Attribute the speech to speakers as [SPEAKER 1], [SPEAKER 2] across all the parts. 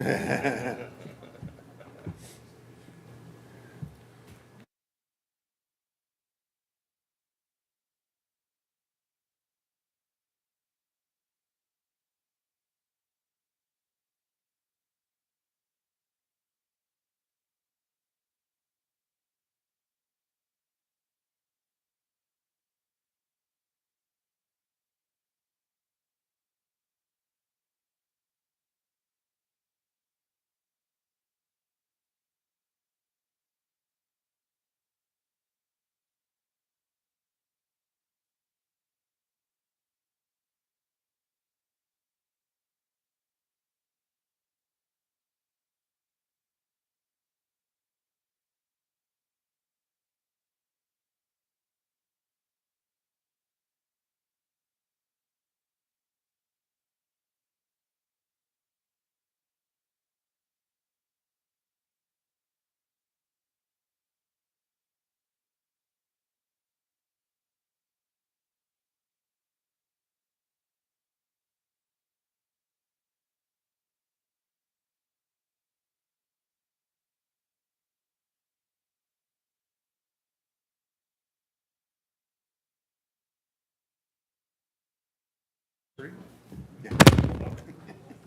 [SPEAKER 1] Yeah.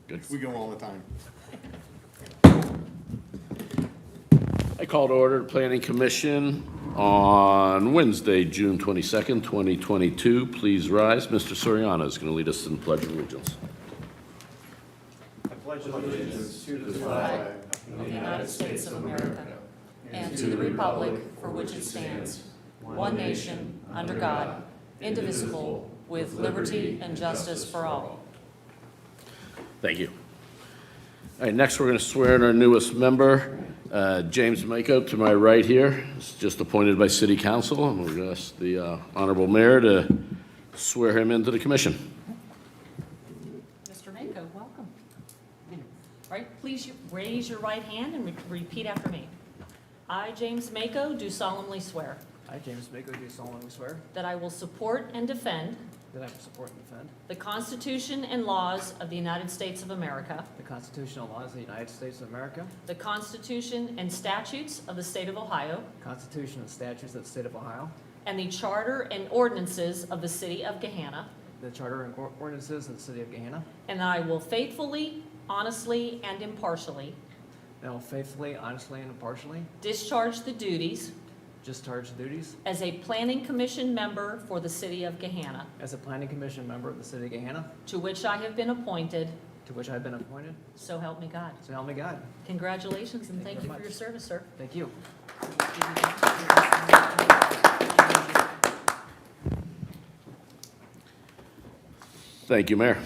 [SPEAKER 1] Good. We go all the time.
[SPEAKER 2] I call to order the Planning Commission on Wednesday, June 22nd, 2022. Please rise. Mr. Soriano is going to lead us in the Pledge of Allegiance.
[SPEAKER 3] I pledge allegiance to the flag of the United States of America and to the republic for which it stands, one nation, under God, indivisible, with liberty and justice for all.
[SPEAKER 2] Thank you. All right, next we're going to swear in our newest member, James Mako, to my right here. He's just appointed by City Council, and we're going to ask the Honorable Mayor to swear him into the commission.
[SPEAKER 3] Mr. Mako, welcome. All right, please raise your right hand and repeat after me. I, James Mako, do solemnly swear
[SPEAKER 4] I, James Mako, do solemnly swear
[SPEAKER 3] that I will support and defend
[SPEAKER 4] that I will support and defend
[SPEAKER 3] the Constitution and laws of the United States of America,
[SPEAKER 4] the constitutional laws of the United States of America,
[SPEAKER 3] the Constitution and statutes of the State of Ohio,
[SPEAKER 4] the Constitution and statutes of the State of Ohio,
[SPEAKER 3] and the Charter and ordinances of the City of Gahanna,
[SPEAKER 4] the Charter and ordinances of the City of Gahanna,
[SPEAKER 3] and that I will faithfully, honestly, and impartially
[SPEAKER 4] and I will faithfully, honestly, and impartially
[SPEAKER 3] discharge the duties
[SPEAKER 4] discharge the duties
[SPEAKER 3] as a Planning Commission member for the City of Gahanna,
[SPEAKER 4] as a Planning Commission member of the City of Gahanna,
[SPEAKER 3] to which I have been appointed,
[SPEAKER 4] to which I have been appointed.
[SPEAKER 3] so help me God.
[SPEAKER 4] So help me God.
[SPEAKER 3] Congratulations, and
[SPEAKER 4] Thank
[SPEAKER 3] thank
[SPEAKER 4] you
[SPEAKER 3] you
[SPEAKER 4] very
[SPEAKER 3] for your
[SPEAKER 4] much.
[SPEAKER 3] service, sir.
[SPEAKER 4] Thank you.
[SPEAKER 2] Thank you, Mayor.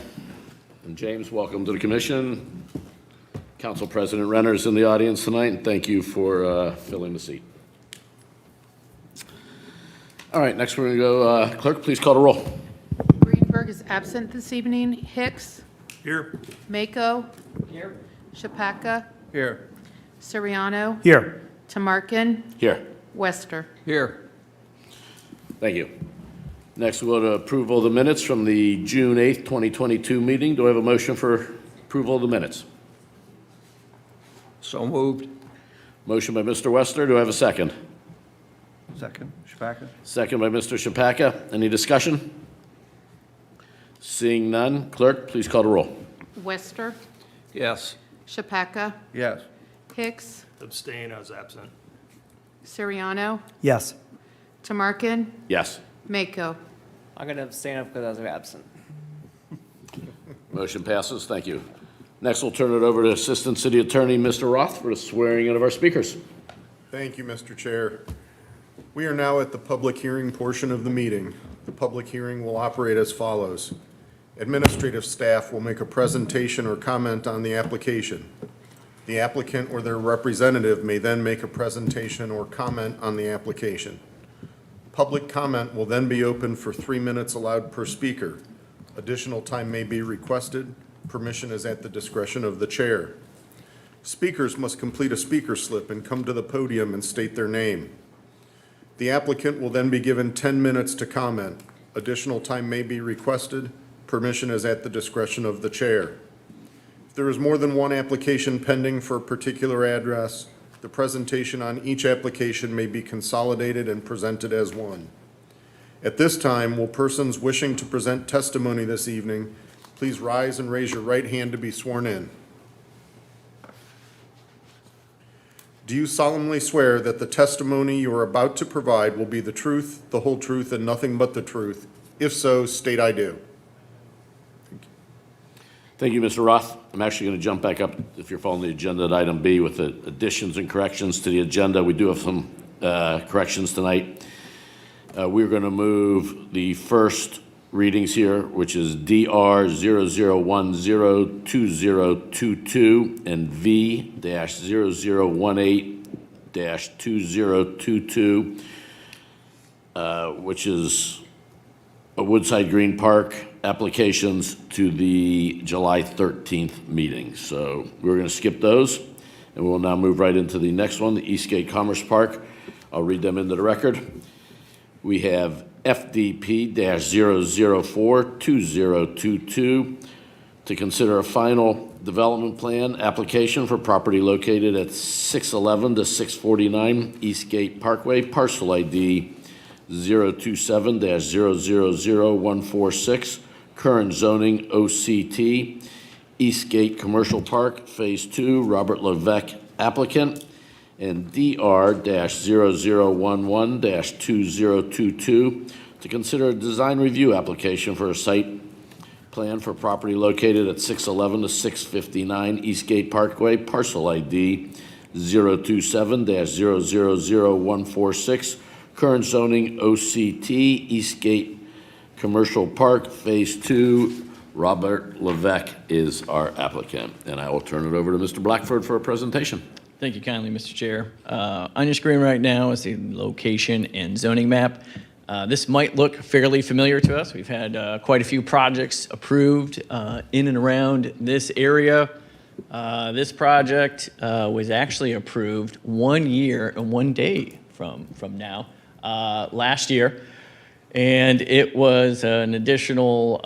[SPEAKER 2] And James, welcome to the commission. Council President Renner is in the audience tonight, and thank you for filling the seat. All right, next we're going to go, clerk, please call the roll.
[SPEAKER 5] Greenberg is absent this evening. Hicks.
[SPEAKER 1] Here.
[SPEAKER 5] Mako.
[SPEAKER 4] Here.
[SPEAKER 5] Chapaca.
[SPEAKER 1] Here.
[SPEAKER 5] Soriano.
[SPEAKER 1] Here.
[SPEAKER 5] Tamarkin.
[SPEAKER 2] Here.
[SPEAKER 5] Wester.
[SPEAKER 1] Here.
[SPEAKER 2] Thank you. Next, we'll go to approval of the minutes from the June 8th, 2022 meeting. Do I have a motion for approval of the minutes?
[SPEAKER 1] So moved.
[SPEAKER 2] Motion by Mr. Wester. Do I have a second?
[SPEAKER 1] Second. Sheetz.
[SPEAKER 2] Second by Mr. Chapaca. Any discussion? Seeing none, clerk, please call the roll.
[SPEAKER 5] Wester.
[SPEAKER 1] Yes.
[SPEAKER 5] Chapaca.
[SPEAKER 1] Yes.
[SPEAKER 5] Hicks.
[SPEAKER 6] Abstain, I was absent.
[SPEAKER 5] Soriano.
[SPEAKER 7] Yes.
[SPEAKER 5] Tamarkin.
[SPEAKER 2] Yes.
[SPEAKER 5] Mako.
[SPEAKER 4] I'm going to abstain because I was absent.
[SPEAKER 2] Motion passes. Thank you. Next, we'll turn it over to Assistant City Attorney, Mr. Roth, for the swearing in of our speakers.
[SPEAKER 8] Thank you, Mr. Chair. We are now at the public hearing portion of the meeting. The public hearing will operate as follows. Administrative staff will make a presentation or comment on the application. The applicant or their representative may then make a presentation or comment on the application. Public comment will then be open for 3 minutes allowed per speaker. Additional time may be requested. Permission is at the discretion of the chair. Speakers must complete a speaker slip and come to the podium and state their name. The applicant will then be given 10 minutes to comment. Additional time may be requested. Permission is at the discretion of the chair. If there is more than one application pending for a particular address, the presentation on each application may be consolidated and presented as one. At this time, will persons wishing to present testimony this evening please rise and raise your right hand to be sworn in? Do you solemnly swear that the testimony you are about to provide will be the truth, the whole truth, and nothing but the truth? If so, state I do.
[SPEAKER 2] Thank you, Mr. Roth. I'm actually going to jump back up, if you're following the agenda, at item B with the additions and corrections to the agenda. We do have some corrections tonight. We're going to move the first readings here, which is DR 00102022 and V-0018-2022, which is a Woodside Green Park applications to the July 13th meeting. So we're going to skip those, and we'll now move right into the next one, the Eastgate Commerce Park. I'll read them into the record. We have FDP-0042022 to consider a final development plan application for property located at 611 to 649 Eastgate Parkway, parcel ID 027-000146, current zoning OCT, Eastgate Commercial Park, Phase 2, Robert Levesque applicant, and DR-0011-2022 to consider a design review application for a site plan for property located at 611 to 659 Eastgate Parkway, parcel ID 027-000146, current zoning OCT, Eastgate Commercial Park, Phase 2. Robert Levesque is our applicant, and I will turn it over to Mr. Blackford for a presentation.
[SPEAKER 6] Thank you kindly, Mr. Chair. On your screen right now is the location and zoning map. This might look fairly familiar to us. We've had quite a few projects approved in and around this area. This project was actually approved 1 year and 1 day from now, last year. And it was an additional,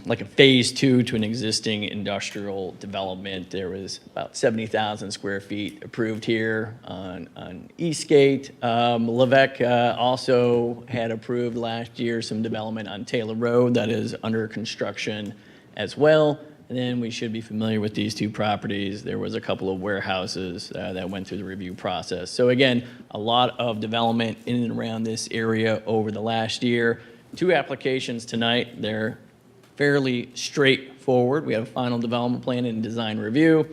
[SPEAKER 6] like a phase 2 to an existing industrial development. There was about 70,000 square feet approved here on Eastgate. Levesque also had approved last year some development on Taylor Road that is under construction as well. And then we should be familiar with these two properties. There was a couple of warehouses that went through the review process. So again, a lot of development in and around this area over the last year. 2 applications tonight. They're fairly straightforward. We have a final development plan and design review.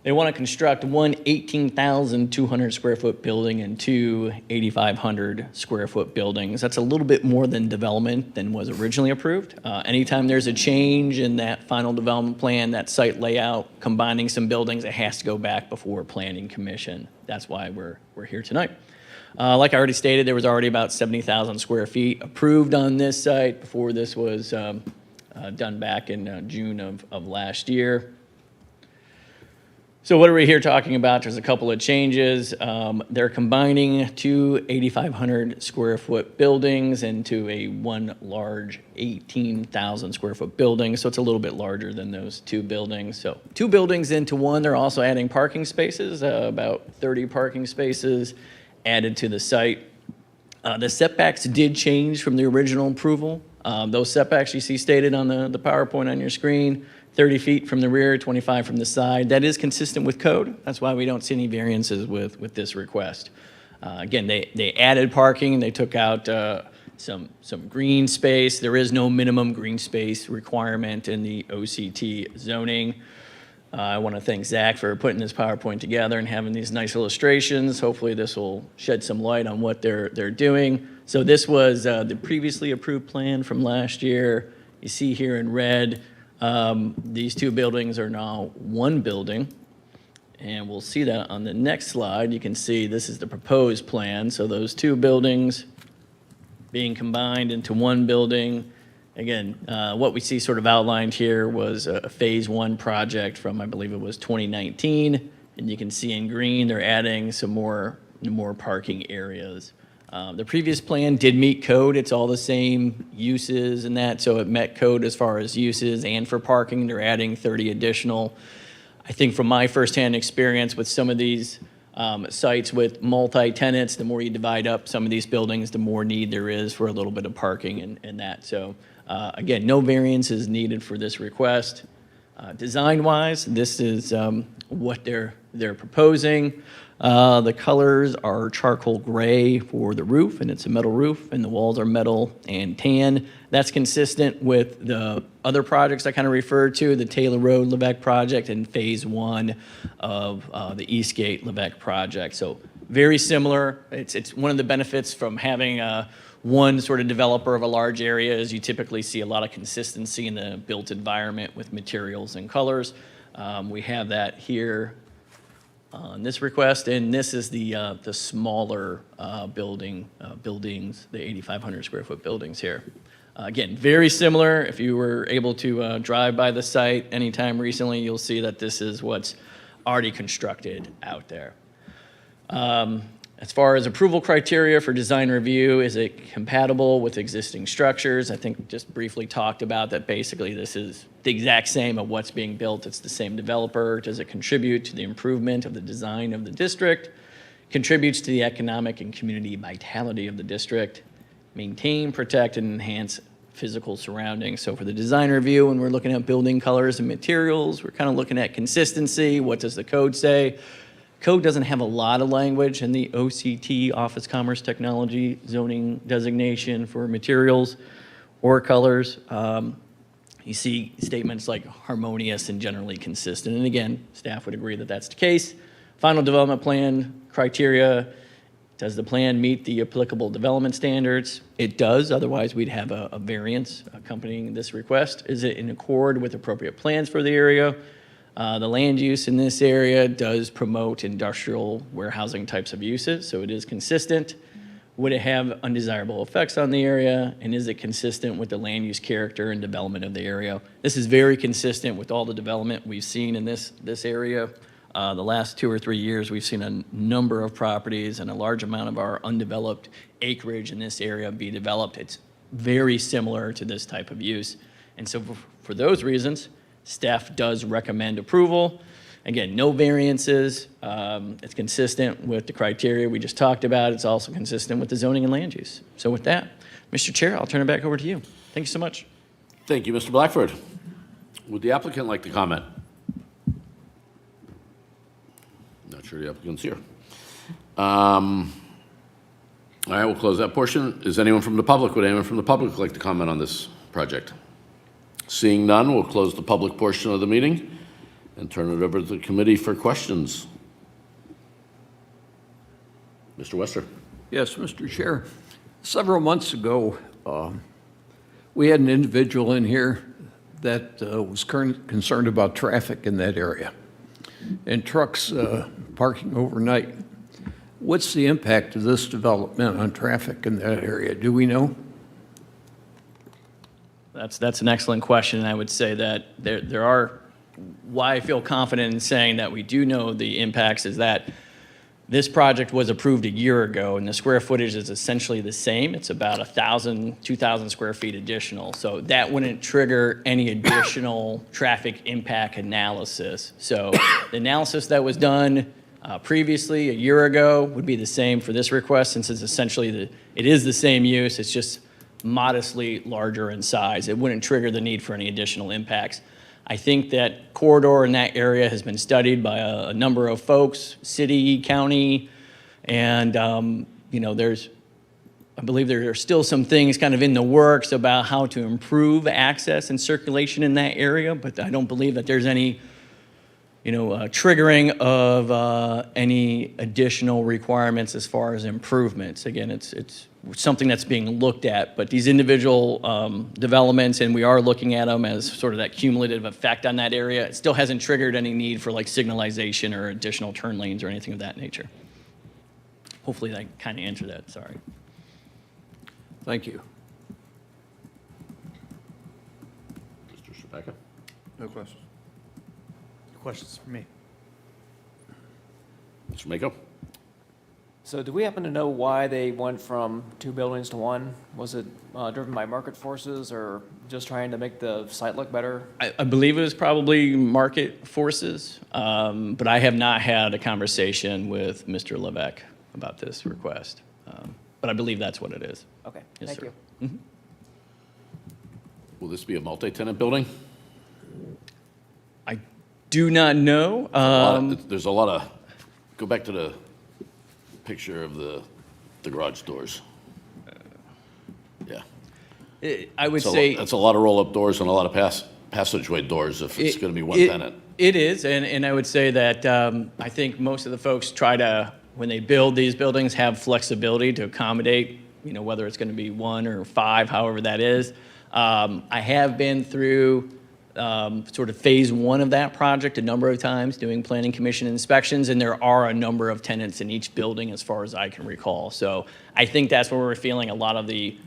[SPEAKER 6] They want to construct one 18,200 square foot building and 2 8,500 square foot buildings. That's a little bit more than development than was originally approved. Anytime there's a change in that final development plan, that site layout, combining some buildings, it has to go back before Planning Commission. That's why we're here tonight. Like I already stated, there was already about 70,000 square feet approved on this site before this was done back in June of last year. So what are we here talking about? There's a couple of changes. They're combining 2 8,500 square foot buildings into one large 18,000 square foot building. So it's a little bit larger than those 2 buildings. So 2 buildings into one. They're also adding parking spaces, about 30 parking spaces added to the site. The setbacks did change from the original approval. Those setbacks you see stated on the PowerPoint on your screen, 30 feet from the rear, 25 from the side. That is consistent with code. That's why we don't see any variances with this request. Again, they added parking. They took out some green space. There is no minimum green space requirement in the OCT zoning. I want to thank Zach for putting this PowerPoint together and having these nice illustrations. Hopefully this will shed some light on what they're doing. So this was the previously approved plan from last year. You see here in red, these 2 buildings are now 1 building, and we'll see that on the next slide. You can see this is the proposed plan. So those 2 buildings being combined into 1 building. Again, what we see sort of outlined here was a phase 1 project from, I believe it was 2019, and you can see in green they're adding some more parking areas The previous plan did meet code. It's all the same uses and that, so it met code as far as uses and for parking. They're adding 30 additional. I think from my firsthand experience with some of these sites with multi-tenants, the more you divide up some of these buildings, the more need there is for a little bit of parking and that. So again, no variance is needed for this request. Design-wise, this is what they're proposing. The colors are charcoal gray for the roof, and it's a metal roof, and the walls are metal and tan. That's consistent with the other projects I kind of referred to, the Taylor Road Levesque project and phase 1 of the Eastgate Levesque project. So very similar. It's one of the benefits from having one sort of developer of a large area is you typically see a lot of consistency in the built environment with materials and colors. We have that here on this request, and this is the smaller buildings, the 8,500 square foot buildings here. Again, very similar. If you were able to drive by the site anytime recently, you'll see that this is what's already constructed out there. As far as approval criteria for design review, is it compatible with existing structures? I think just briefly talked about that basically this is the exact same of what's being built. It's the same developer. Does it contribute to the improvement of the design of the district? Contributes to the economic and community vitality of the district? Maintain, protect, and enhance physical surroundings. So for the design review, when we're looking at building colors and materials, we're kind of looking at consistency. What does the code say? Code doesn't have a lot of language in the OCT, Office Commerce Technology zoning designation for materials or colors. You see statements like harmonious and generally consistent. And again, staff would agree that that's the case. Final development plan criteria. Does the plan meet the applicable development standards? It does, otherwise we'd have a variance accompanying this request. Is it in accord with appropriate plans for the area? The land use in this area does promote industrial warehousing types of uses, so it is consistent. Would it have undesirable effects on the area? And is it consistent with the land use character and development of the area? This is very consistent with all the development we've seen in this area. The last 2 or 3 years, we've seen a number of properties and a large amount of our undeveloped acreage in this area be developed. It's very similar to this type of use. And so for those reasons, staff does recommend approval. Again, no variances. It's consistent with the criteria we just talked about. It's also consistent with the zoning and land use. So with that, Mr. Chair, I'll turn it back over to you. Thank you so much.
[SPEAKER 2] Thank you, Mr. Blackford. Would the applicant like to comment? Not sure the applicant's here. All right, we'll close that portion. Is anyone from the public, would anyone from the public like to comment on this project? Seeing none, we'll close the public portion of the meeting and turn it over to the committee for questions. Mr. Wester.
[SPEAKER 7] Yes, Mr. Chair. Several months ago, we had an individual in here that was concerned about traffic in that area and trucks parking overnight. What's the impact of this development on traffic in that area? Do we know?
[SPEAKER 6] That's an excellent question, and I would say that there are, why I feel confident in saying that we do know the impacts is that this project was approved a year ago, and the square footage is essentially the same. It's about 1,000, 2,000 square feet additional. So that wouldn't trigger any additional traffic impact analysis. So the analysis that was done previously a year ago would be the same for this request, since it's essentially it is the same use. It's just modestly larger in size. It wouldn't trigger the need for any additional impacts. I think that corridor in that area has been studied by a number of folks, city, county, and I believe there are still some things kind of in the works about how to improve access and circulation in that area, but I don't believe that there's any triggering of any additional requirements as far as improvements. Again, it's something that's being looked at, but these individual developments, and we are looking at them as sort of that cumulative effect on that area, it still hasn't triggered any need for like signalization or additional turn lanes or anything of that nature. Hopefully that kind of answered that, sorry.
[SPEAKER 7] Thank you.
[SPEAKER 2] Mr. Shabaka.
[SPEAKER 1] No questions.
[SPEAKER 4] Questions for me?
[SPEAKER 2] Mr. Mako.
[SPEAKER 4] So do we happen to know why they went from 2 buildings to 1? Was it driven by market forces or just trying to make the site look better?
[SPEAKER 6] I believe it was probably market forces, but I have not had a conversation with Mr. Levesque about this request. But I believe that's what it is.
[SPEAKER 4] Okay,
[SPEAKER 6] Yes,
[SPEAKER 4] thank
[SPEAKER 6] sir.
[SPEAKER 4] you.
[SPEAKER 2] Will this be a multi-tenant building?
[SPEAKER 6] I do not know.
[SPEAKER 2] There's a lot of, go back to the picture of the garage doors. Yeah.
[SPEAKER 6] I would
[SPEAKER 2] That's
[SPEAKER 6] say.
[SPEAKER 2] that's a lot of roll-up doors and a lot of passageway doors if it's going to be one tenant.
[SPEAKER 6] It is, and I would say that I think most of the folks try to, when they build these buildings, have flexibility to accommodate, whether it's going to be 1 or 5, however that is. I have been through sort of phase 1 of that project a number of times, doing planning commission inspections, and there are a number of tenants in each building as far as I can recall. So I think that's where we're feeling a lot of the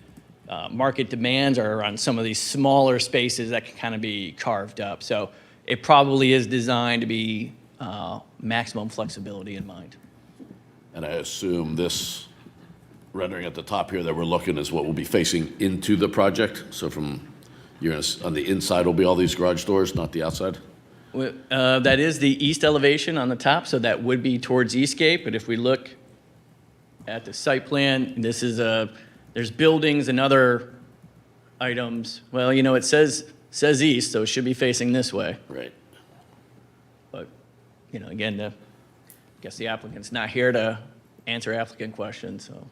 [SPEAKER 6] market demands are on some of these smaller spaces that can kind of be carved up. So it probably is designed to be maximum flexibility in mind.
[SPEAKER 2] And I assume this rendering at the top here that we're looking is what will be facing into the project? So from, on the inside will be all these garage doors, not the outside?
[SPEAKER 6] That is the east elevation on the top, so that would be towards Eastgate. But if we look at the site plan, this is there's buildings and other items. Well, it says east, so it should be facing this way.
[SPEAKER 2] Right.
[SPEAKER 6] But, again, I guess the applicant's not here to answer applicant questions, so.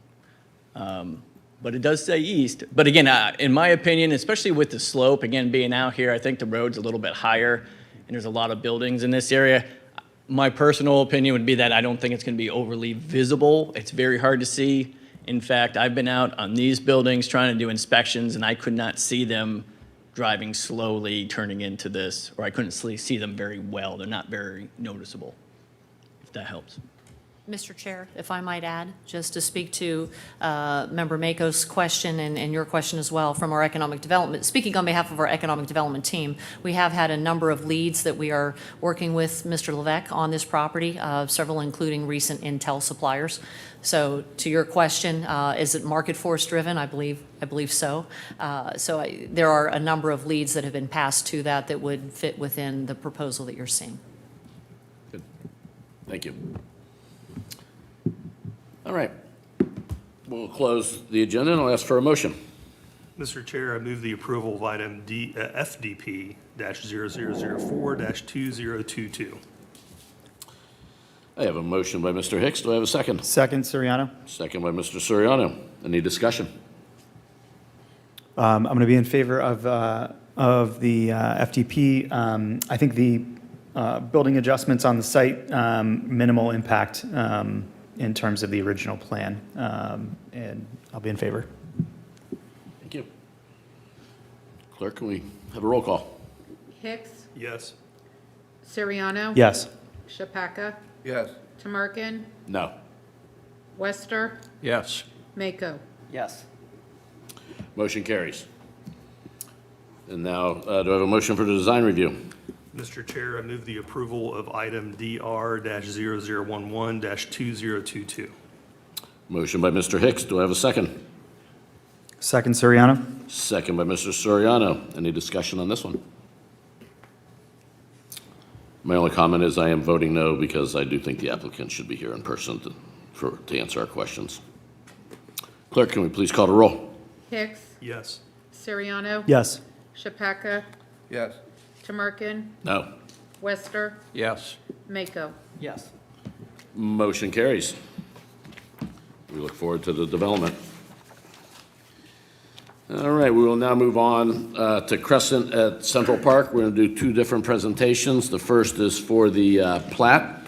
[SPEAKER 6] But it does say east. But again, in my opinion, especially with the slope, again, being out here, I think the road's a little bit higher, and there's a lot of buildings in this area. My personal opinion would be that I don't think it's going to be overly visible. It's very hard to see. In fact, I've been out on these buildings trying to do inspections, and I could not see them driving slowly, turning into this, or I couldn't see them very well. They're not very noticeable, if that helps.
[SPEAKER 3] Mr. Chair, if I might add, just to speak to Member Mako's question and your question as well from our economic development, speaking on behalf of our economic development team, we have had a number of leads that we are working with Mr. Levesque on this property, several including recent Intel suppliers. So to your question, is it market force driven? I believe so. There are a number of leads that have been passed to that would fit within the proposal that you're seeing.
[SPEAKER 2] Good. Thank you. All right. We'll close the agenda and I'll ask for a motion.
[SPEAKER 1] Mr. Chair, I move the approval of item FDP-0004-2022.
[SPEAKER 2] I have a motion by Mr. Hicks. Do I have a second?
[SPEAKER 9] Second, Soriano.
[SPEAKER 2] Second by Mr. Soriano. Any discussion?
[SPEAKER 9] I'm going to be in favor of the FDP. I think the building adjustments on the site, minimal impact in terms of the original plan, and I'll be in favor.
[SPEAKER 2] Thank you. Clerk, can we have a roll call?
[SPEAKER 5] Hicks,
[SPEAKER 1] Yes.
[SPEAKER 5] Soriano.
[SPEAKER 9] Yes.
[SPEAKER 5] Sheetz.
[SPEAKER 8] Yes.
[SPEAKER 5] Tamarkin,
[SPEAKER 2] No.
[SPEAKER 5] Wester,
[SPEAKER 7] Yes.
[SPEAKER 5] Mako.
[SPEAKER 4] Yes.
[SPEAKER 2] Motion carries. And now, do I have a motion for the design review?
[SPEAKER 1] Mr. Chair, I move the approval of item DR-0011-2022.
[SPEAKER 2] Motion by Mr. Hicks. Do I have a second?
[SPEAKER 9] Second, Soriano.
[SPEAKER 2] Second by Mr. Soriano. Any discussion on this one? My only comment is I am voting no because I do think the applicant should be here in person to answer our questions. Clerk, can we please call the roll?
[SPEAKER 5] Hicks,
[SPEAKER 1] Yes.
[SPEAKER 5] Soriano.
[SPEAKER 9] Yes.
[SPEAKER 5] Sheetz.
[SPEAKER 8] Yes.
[SPEAKER 5] Tamarkin,
[SPEAKER 2] No.
[SPEAKER 5] Wester,
[SPEAKER 7] Yes.
[SPEAKER 5] Mako.
[SPEAKER 4] Yes.
[SPEAKER 2] Motion carries. We look forward to the development. All right, we will now move on to Crescent at Central Park. We're going to do two different presentations. The first is for the plat.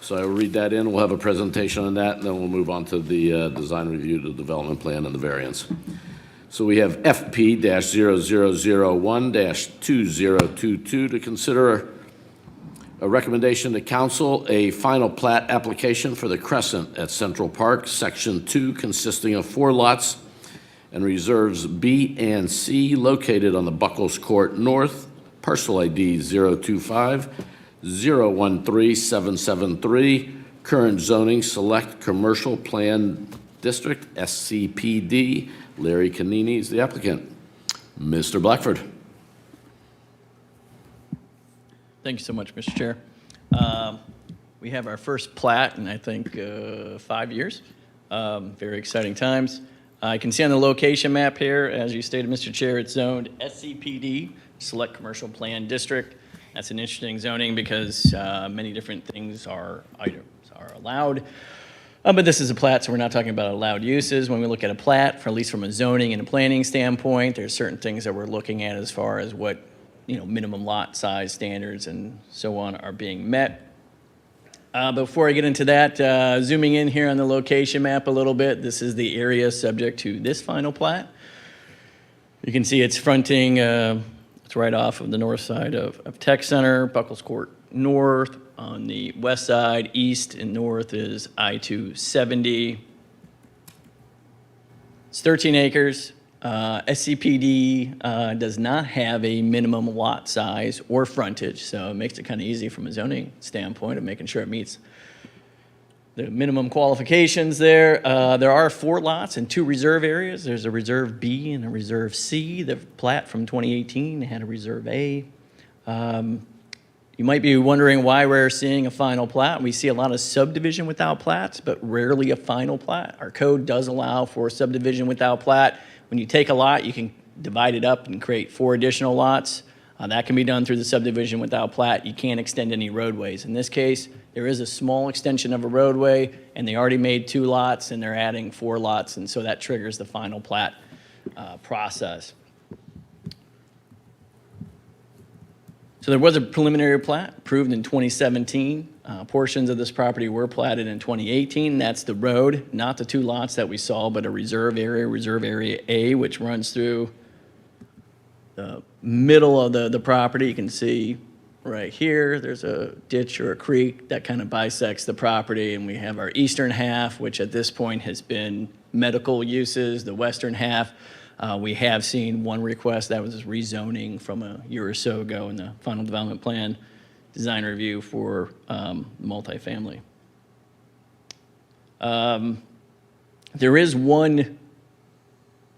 [SPEAKER 2] So I'll read that in. We'll have a presentation on that, and then we'll move on to the design review, the development plan, and the variance. So we have FP-0001-2022 to consider a recommendation to council, a final plat application for the Crescent at Central Park, Section 2, consisting of 4 lots and reserves B and C located on the Buckles Court North, parcel ID 025-013773, current zoning, Select Commercial Plan District, SCPD. Larry Canini is the applicant. Mr. Blackford.
[SPEAKER 6] Thank you so much, Mr. Chair. We have our first plat in, I think, 5 years. Very exciting times. I can see on the location map here, as you stated, Mr. Chair, it's zoned SCPD, Select Commercial Plan District. That's an interesting zoning because many different things items are allowed. But this is a plat, so we're not talking about allowed uses. When we look at a plat, for at least from a zoning and a planning standpoint, there's certain things that we're looking at as far as what, minimum lot size standards and so on are being met. Before I get into that, zooming in here on the location map a little bit, this is the area subject to this final plat. You can see it's fronting, it's right off of the north side of Tech Center, Buckles Court North. On the west side, east and north is I-270. It's 13 acres. SCPD does not have a minimum lot size or frontage, so it makes it kind of easy from a zoning standpoint of making sure it meets the minimum qualifications there. There are 4 lots and 2 reserve areas. There's a Reserve B and a Reserve C. The plat from 2018 had a Reserve A. You might be wondering why we're seeing a final plat. We see a lot of subdivision without plats, but rarely a final plat. Our code does allow for subdivision without plat. When you take a lot, you can divide it up and create 4 additional lots. That can be done through the subdivision without plat. You can't extend any roadways. In this case, there is a small extension of a roadway, and they already made 2 lots, and they're adding 4 lots, and so that triggers the final plat process. So there was a preliminary plat approved in 2017. Portions of this property were platted in 2018. That's the road, not the 2 lots that we saw, but a Reserve Area A, which runs through the middle of the property. You can see right here, there's a ditch or a creek that kind of bisects the property, and we have our eastern half, which at this point has been medical uses. The western half, we have seen one request that was rezoning from a year or so ago in the final development plan design review for multifamily. There is one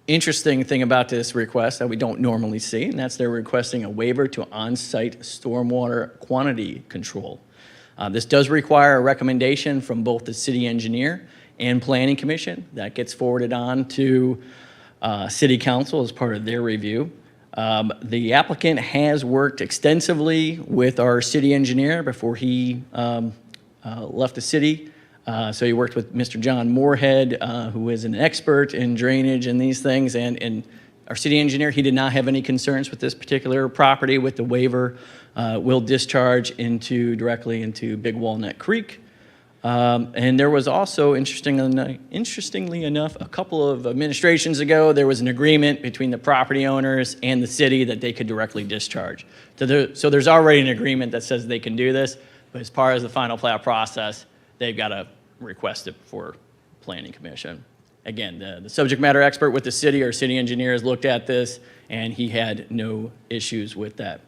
[SPEAKER 6] interesting thing about this request that we don't normally see, and that's they're requesting a waiver to on-site stormwater quantity control. This does require a recommendation from both the city engineer and planning commission. That gets forwarded on to city council as part of their review. The applicant has worked extensively with our city engineer before he left the city. So he worked with Mr. John Moorhead, who is an expert in drainage and these things. And our city engineer, he did not have any concerns with this particular property with the waiver. Will discharge directly into Big Walnut Creek. And there was also, interestingly enough, a couple of administrations ago, there was an agreement between the property owners and the city that they could directly discharge. So there's already an agreement that says they can do this, but as part of the final plat process, they've got to request it for planning commission. Again, the subject matter expert with the city, our city engineer, has looked at this, and he had no issues with that.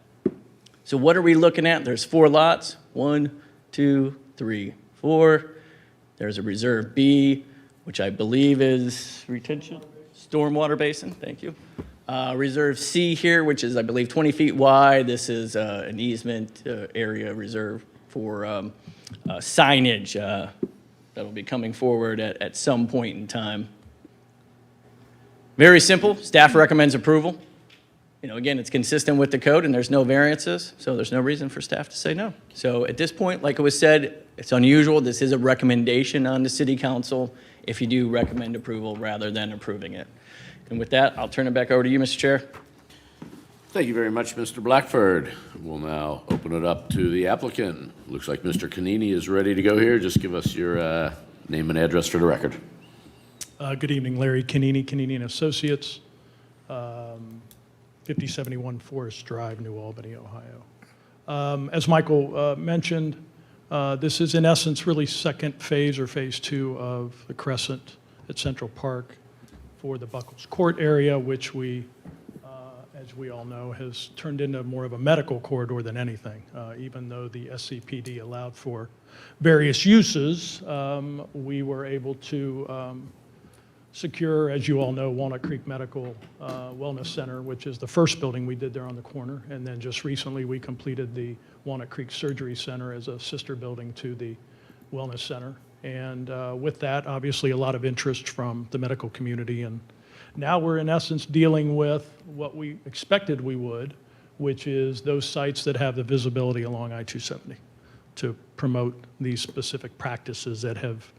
[SPEAKER 6] So what are we looking at? There's 4 lots, 1, 2, 3, 4. There's a Reserve B, which I believe is retention, stormwater basin, thank you. Reserve C here, which is, I believe, 20 feet wide. This is an easement area reserved for signage that'll be coming forward at some point in time. Very simple, staff recommends approval. Again, it's consistent with the code and there's no variances, so there's no reason for staff to say no. So at this point, like it was said, it's unusual. This is a recommendation on the city council if you do recommend approval rather than approving it. And with that, I'll turn it back over to you, Mr. Chair.
[SPEAKER 2] Thank you very much, Mr. Blackford. We'll now open it up to the applicant. Looks like Mr. Canini is ready to go here. Just give us your name and address for the record.
[SPEAKER 10] Good evening, Larry Canini and Associates, 5071 Forest Drive, New Albany, Ohio. As Michael mentioned, this is in essence really second phase or phase 2 of the Crescent at Central Park for the Buckles Court area, which we, as we all know, has turned into more of a medical corridor than anything. Even though the SCPD allowed for various uses, we were able to secure, as you all know, Walnut Creek Medical Wellness Center, which is the first building we did there on the corner. And then just recently, we completed the Walnut Creek Surgery Center as a sister building to the Wellness Center. And with that, obviously, a lot of interest from the medical community. And now we're, in essence, dealing with what we expected we would, which is those sites that have the visibility along I-270 to promote these specific practices that have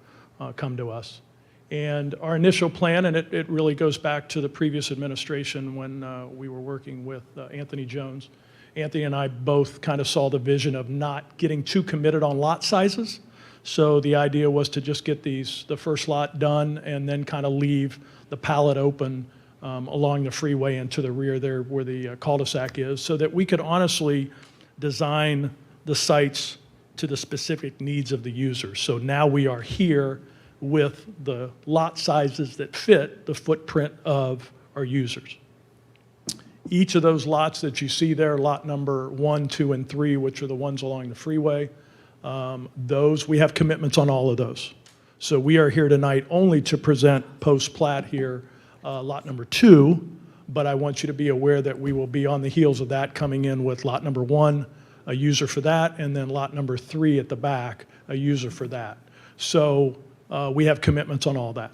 [SPEAKER 10] come to us. And our initial plan, and it really goes back to the previous administration when we were working with Anthony Jones. Anthony and I both kind of saw the vision of not getting too committed on lot sizes. So the idea was to just get the first lot done and then kind of leave the palette open along the freeway and to the rear there where the cul-de-sac is, so that we could honestly design the sites to the specific needs of the users. So now we are here with the lot sizes that fit the footprint of our users. Each of those lots that you see there, lot number 1, 2, and 3, which are the ones along the freeway, those, we have commitments on all of those. So we are here tonight only to present post-plat here, lot number 2, but I want you to be aware that we will be on the heels of that coming in with lot number 1, a user for that, and then lot number 3 at the back, a user for that. So we have commitments on all that.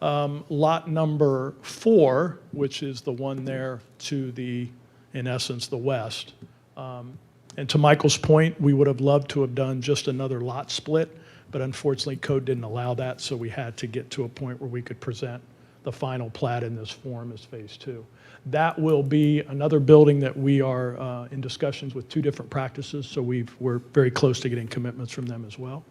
[SPEAKER 10] Lot number 4, which is the one there to the, in essence, the west. And to Michael's point, we would have loved to have done just another lot split, but unfortunately code didn't allow that, so we had to get to a point where we could present the final plat in this form as phase 2. That will be another building that we are in discussions with 2 different practices, so we're very close to getting commitments from them as well.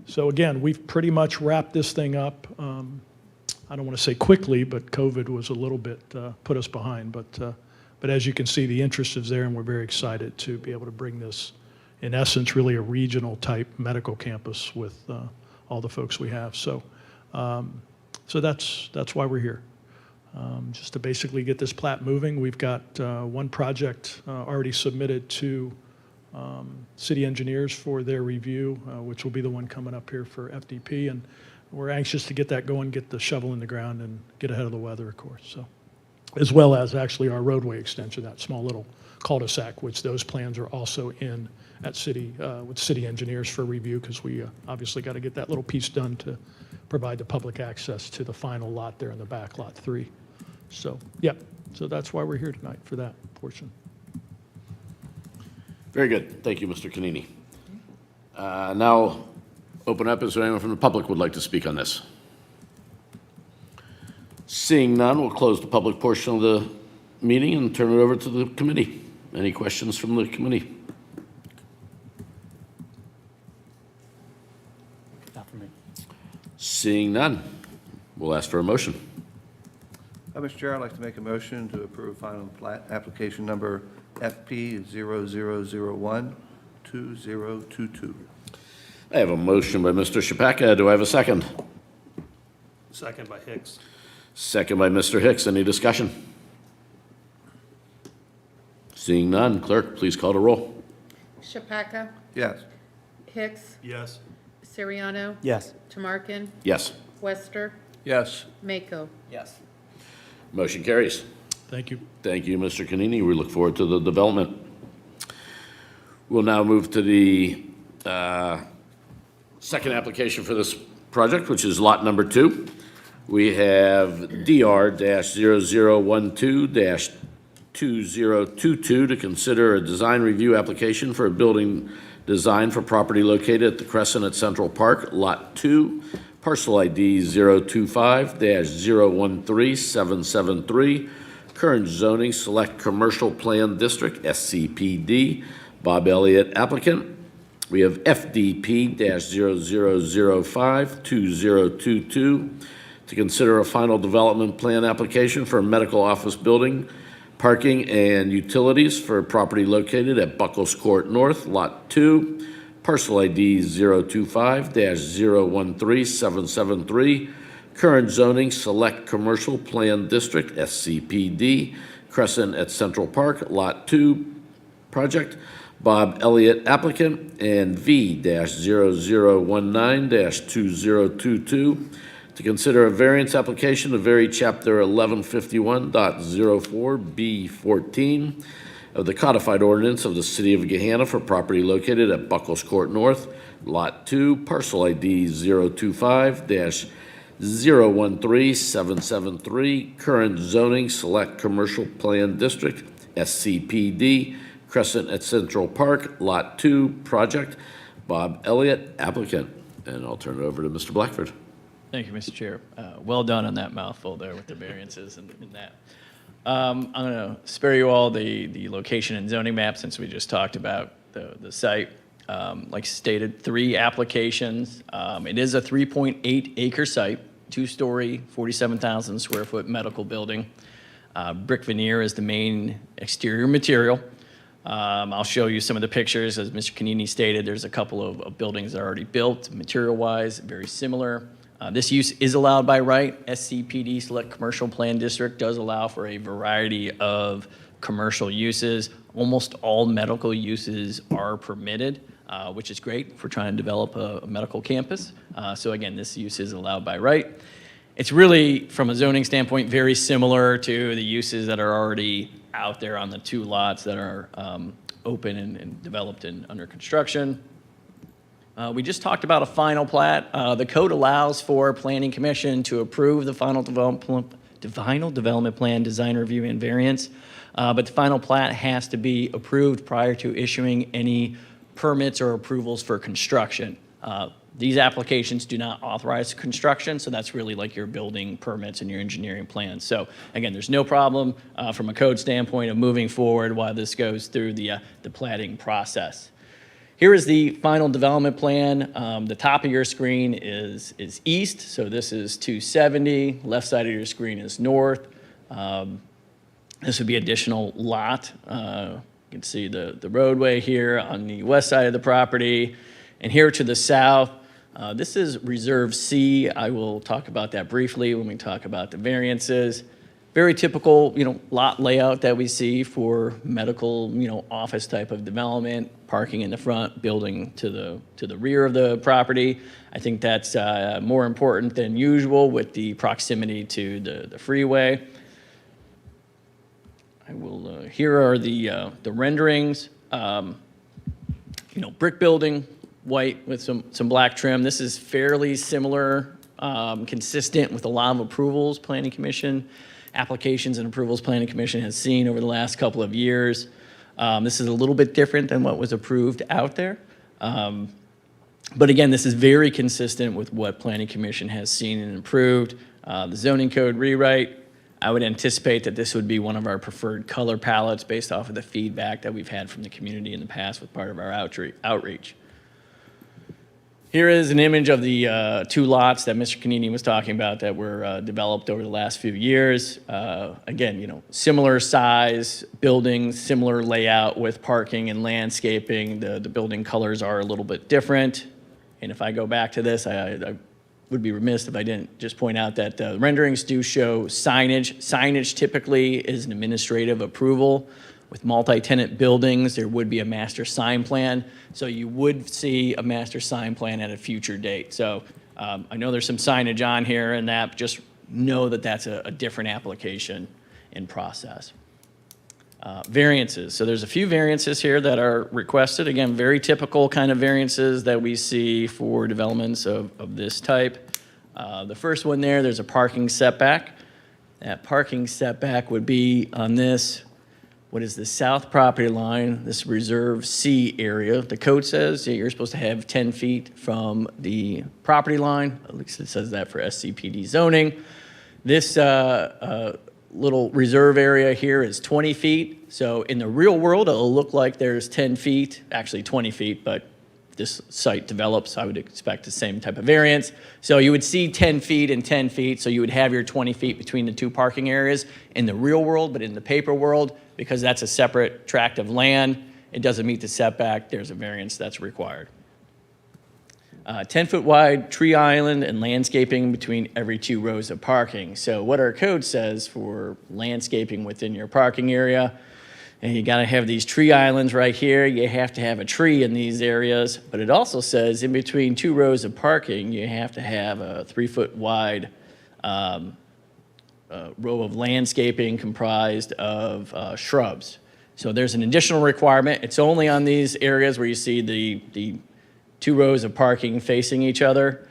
[SPEAKER 10] So again, we've pretty much wrapped this thing up. I don't want to say quickly, but COVID was a little bit, put us behind. But as you can see, the interest is there, and we're very excited to be able to bring this, in essence, really a regional type medical campus with all the folks we have. So, so that's why we're here. Just to basically get this plat moving. We've got one project already submitted to city engineers for their review, which will be the one coming up here for FDP, and we're anxious to get that going, get the shovel in the ground, and get ahead of the weather, of course. So, as well as actually our roadway extension, that small little cul-de-sac, which those plans are also in at city with city engineers for review, because we obviously got to get that little piece done to provide the public access to the final lot there in the back, lot 3. So, yeah, so that's why we're here tonight for that portion.
[SPEAKER 2] Very good. Thank you, Mr. Canini. Now, open up. Is there anyone from the public would like to speak on this? Seeing none, we'll close the public portion of the meeting and turn it over to the committee. Any questions from the committee?
[SPEAKER 9] Not for me.
[SPEAKER 2] Seeing none, we'll ask for a motion.
[SPEAKER 11] Mr. Chair, I'd like to make a motion to approve final plat application number FP 00012022.
[SPEAKER 2] I have a motion by Mr. Shapaka. Do I have a second?
[SPEAKER 1] Second by Hicks.
[SPEAKER 2] Second by Mr. Hicks. Any discussion? Seeing none, clerk, please call the roll.
[SPEAKER 5] Shapaka,
[SPEAKER 11] Yes.
[SPEAKER 5] Hicks,
[SPEAKER 1] Yes.
[SPEAKER 5] Siriano,
[SPEAKER 9] Yes.
[SPEAKER 5] Tamarkin,
[SPEAKER 2] Yes.
[SPEAKER 5] Wester,
[SPEAKER 7] Yes.
[SPEAKER 5] Mako.
[SPEAKER 4] Yes.
[SPEAKER 2] Motion carries.
[SPEAKER 10] Thank you.
[SPEAKER 2] Thank you, Mr. Canini. We look forward to the development. We'll now move to the second application for this project, which is lot number 2. We have DR-0012-2022 to consider a design review application for a building design for property located at the Crescent at Central Park, Lot 2, parcel ID 025-013-773, current zoning select commercial plan district, SCPD, Bob Elliott applicant. We have FDP-0005-2022 to consider a final development plan application for a medical office building, parking and utilities for a property located at Buckles Court North, Lot 2, parcel ID 025-013-773, current zoning select commercial plan district, SCPD, Crescent at Central Park, Lot 2 project. Bob Elliott applicant, and V-0019-2022 to consider a variance application to vary Chapter 1151.04B14 of the codified ordinance of the City of Gahanna for property located at Buckles Court North, Lot 2, parcel ID 025-013773, current zoning select commercial plan district, SCPD, Crescent at Central Park, Lot 2 project. Bob Elliott applicant. And I'll turn it over to Mr. Blackford.
[SPEAKER 6] Thank you, Mr. Chair. Well done on that mouthful there with the variances and that. I'm going to spare you all the location and zoning map since we just talked about the site. Like stated, 3 applications. It is a 3.8 acre site, 2-story, 47,000 square foot medical building. Brick veneer is the main exterior material. I'll show you some of the pictures. As Mr. Canini stated, there's a couple of buildings that are already built, material-wise, very similar. This use is allowed by right. SCPD, Select Commercial Plan District, does allow for a variety of commercial uses. Almost all medical uses are permitted, which is great if we're trying to develop a medical campus. So again, this use is allowed by right. It's really, from a zoning standpoint, very similar to the uses that are already out there on the 2 lots that are open and developed and under construction. We just talked about a final plat. The code allows for Planning Commission to approve the final development plan, design review, and variance, but the final plat has to be approved prior to issuing any permits or approvals for construction. These applications do not authorize construction, so that's really like your building permits and your engineering plans. So again, there's no problem from a code standpoint of moving forward while this goes through the platting process. Here is the final development plan. The top of your screen is east, so this is 270. Left side of your screen is north. This would be additional lot. You can see the roadway here on the west side of the property. And here to the south, this is Reserve C. I will talk about that briefly when we talk about the variances. Very typical, lot layout that we see for medical, office type of development, parking in the front, building to the rear of the property. I think that's more important than usual with the proximity to the freeway. I will. Here are the renderings. Brick building, white with some black trim. This is fairly similar, consistent with a lot of approvals Planning Commission applications and approvals Planning Commission has seen over the last couple of years. This is a little bit different than what was approved out there. But again, this is very consistent with what Planning Commission has seen and approved. The zoning code rewrite, I would anticipate that this would be one of our preferred color palettes based off of the feedback that we've had from the community in the past with part of our outreach. Here is an image of the 2 lots that Mr. Canini was talking about that were developed over the last few years. Again, similar size buildings, similar layout with parking and landscaping. The building colors are a little bit different. And if I go back to this, I would be remiss if I didn't just point out that the renderings do show signage. Signage typically is an administrative approval. With multi-tenant buildings, there would be a master sign plan. So you would see a master sign plan at a future date. So I know there's some signage on here and that, just know that that's a different application in process. Variances. So there's a few variances here that are requested. Again, very typical kind of variances that we see for developments of this type. The first one there's a parking setback. That parking setback would be on this, what is the south property line, this Reserve C area. The code says that you're supposed to have 10 feet from the property line. At least it says that for SCPD zoning. This little reserve area here is 20 feet. So in the real world, it'll look like there's 10 feet, actually 20 feet, but this site develops, I would expect the same type of variance. So you would see 10 feet and 10 feet, so you would have your 20 feet between the 2 parking areas in the real world, but in the paper world, because that's a separate tract of land, it doesn't meet the setback, there's a variance that's required. 10-foot wide tree island and landscaping between every 2 rows of parking. So what our code says for landscaping within your parking area, and you gotta have these tree islands right here, you have to have a tree in these areas, but it also says in between 2 rows of parking, you have to have a 3-foot wide row of landscaping comprised of shrubs. So there's an additional requirement. It's only on these areas where you see the 2 rows of parking facing each other.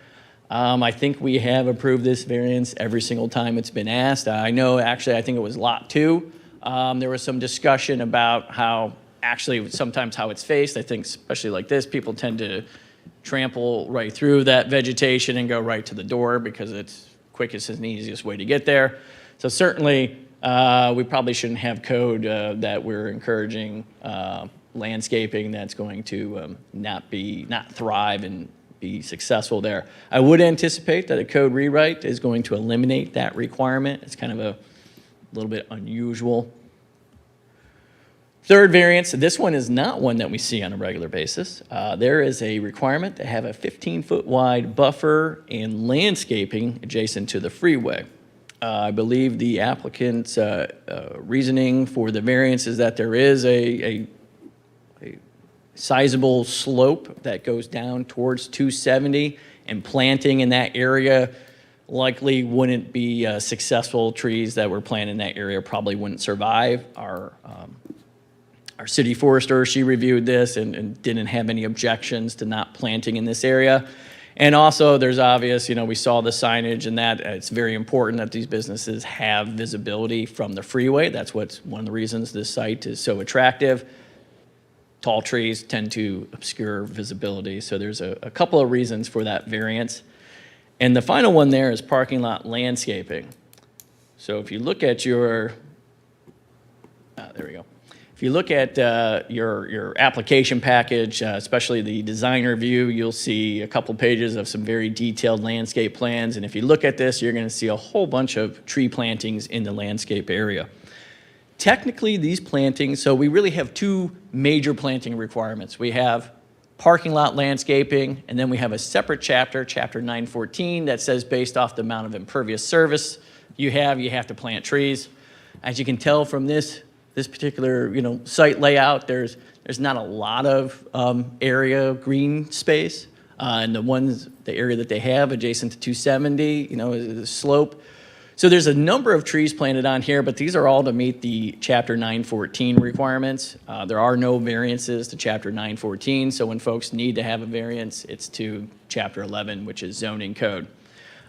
[SPEAKER 6] I think we have approved this variance every single time it's been asked. I know, actually, I think it was lot 2. There was some discussion about how, actually, sometimes how it's faced. I think, especially like this, people tend to trample right through that vegetation and go right to the door because it's quickest and easiest way to get there. So certainly, we probably shouldn't have code that we're encouraging landscaping that's going to not thrive and be successful there. I would anticipate that a code rewrite is going to eliminate that requirement. It's kind of a little bit unusual. Third variance, this one is not one that we see on a regular basis. There is a requirement to have a 15-foot wide buffer and landscaping adjacent to the freeway. I believe the applicant's reasoning for the variance is that there is a sizable slope that goes down towards 270, and planting in that area likely wouldn't be successful. Trees that were planted in that area probably wouldn't survive. Our city forester, she reviewed this and didn't have any objections to not planting in this area. And also, there's obvious, we saw the signage, and that it's very important that these businesses have visibility from the freeway. That's what's one of the reasons this site is so attractive. Tall trees tend to obscure visibility, so there's a couple of reasons for that variance. And the final one there is parking lot landscaping. So if you look at your, there we go. If you look at your application package, especially the designer view, you'll see a couple pages of some very detailed landscape plans. And if you look at this, you're going to see a whole bunch of tree plantings in the landscape area. Technically, these plantings, so we really have 2 major planting requirements. We have parking lot landscaping, and then we have a separate chapter, Chapter 914, that says based off the amount of impervious surface you have to plant trees. As you can tell from this particular site layout, there's not a lot of area green space, and the area that they have adjacent to 270, is the slope. So there's a number of trees planted on here, but these are all to meet the Chapter 914 requirements. There are no variances to Chapter 914, so when folks need to have a variance, it's to Chapter 11, which is zoning code.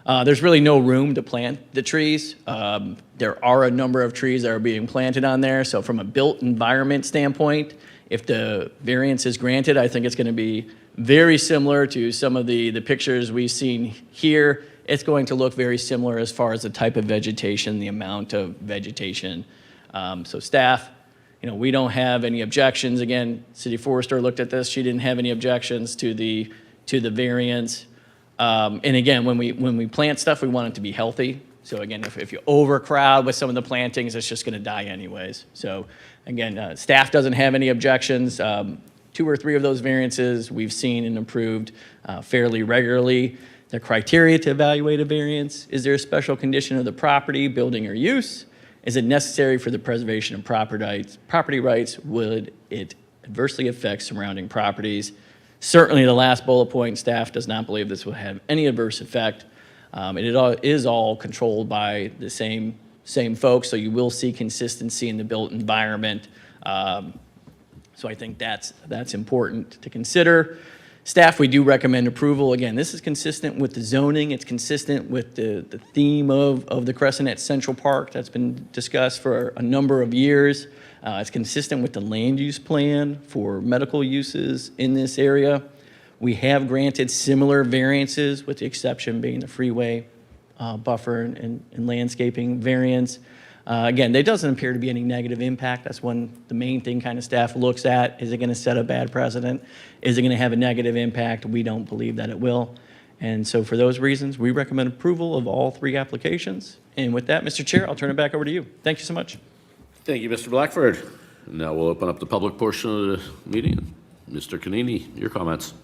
[SPEAKER 6] There's really no room to plant the trees. There are a number of trees that are being planted on there, so from a built environment standpoint, if the variance is granted, I think it's going to be very similar to some of the pictures we've seen here. It's going to look very similar as far as the type of vegetation, the amount of vegetation. So staff, we don't have any objections. Again, City Forester looked at this. She didn't have any objections to the variance. And again, when we plant stuff, we want it to be healthy. So again, if you overcrowd with some of the plantings, it's just going to die anyways. So again, staff doesn't have any objections. 2 or 3 of those variances we've seen and approved fairly regularly. The criteria to evaluate a variance: is there a special condition of the property, building, or use? Is it necessary for the preservation of property rights? Would it adversely affect surrounding properties? Certainly the last bullet point, staff does not believe this will have any adverse effect. It is all controlled by the same folks, so you will see consistency in the built environment. So I think that's important to consider. Staff, we do recommend approval. Again, this is consistent with the zoning. It's consistent with the theme of the Crescent at Central Park that's been discussed for a number of years. It's consistent with the land use plan for medical uses in this area. We have granted similar variances, with the exception being the freeway buffer and landscaping variance. Again, there doesn't appear to be any negative impact. That's the main thing kind of staff looks at. Is it going to set a bad precedent? Is it going to have a negative impact? We don't believe that it will. And so for those reasons, we recommend approval of all 3 applications. And with that, Mr. Chair, I'll turn it back over to you. Thank you so much.
[SPEAKER 2] Thank you, Mr. Blackford. Now we'll open up the public portion of the meeting. Mr. Canini, your comments.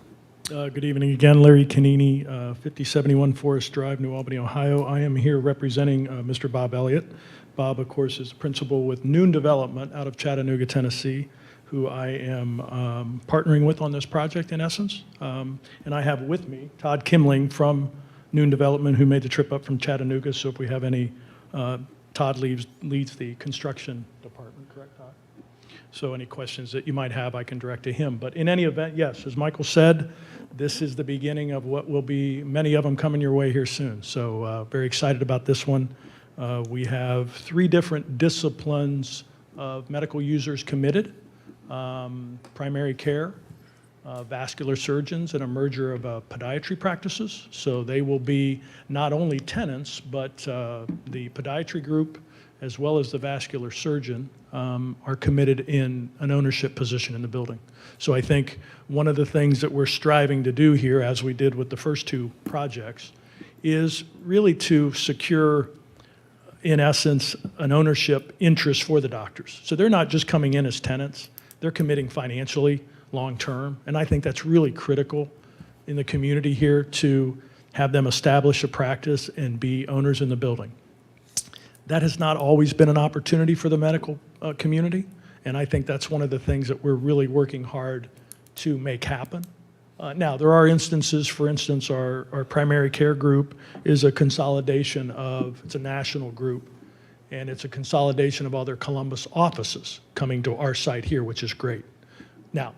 [SPEAKER 10] Good evening again, Larry Canini, 5071 Forest Drive, New Albany, Ohio. I am here representing Mr. Bob Elliott. Bob, of course, is principal with Noon Development out of Chattanooga, Tennessee, who I am partnering with on this project in essence. And I have with me Todd Kimling from Noon Development, who made the trip up from Chattanooga. So if we have any, Todd leads the construction department, correct, Todd? So any questions that you might have, I can direct to him. But in any event, yes, as Michael said, this is the beginning of what will be many of them coming your way here soon. So very excited about this one. We have 3 different disciplines of medical users committed: primary care, vascular surgeons, and a merger of podiatry practices. So they will be not only tenants, but the podiatry group as well as the vascular surgeon are committed in an ownership position in the building. So I think one of the things that we're striving to do here, as we did with the first 2 projects, is really to secure, in essence, an ownership interest for the doctors. So they're not just coming in as tenants, they're committing financially long-term. And I think that's really critical in the community here to have them establish a practice and be owners in the building. That has not always been an opportunity for the medical community, and I think that's one of the things that we're really working hard to make happen. Now, there are instances, for instance, our primary care group is a consolidation of, it's a national group, and it's a consolidation of all their Columbus offices coming to our site here, which is great. Now,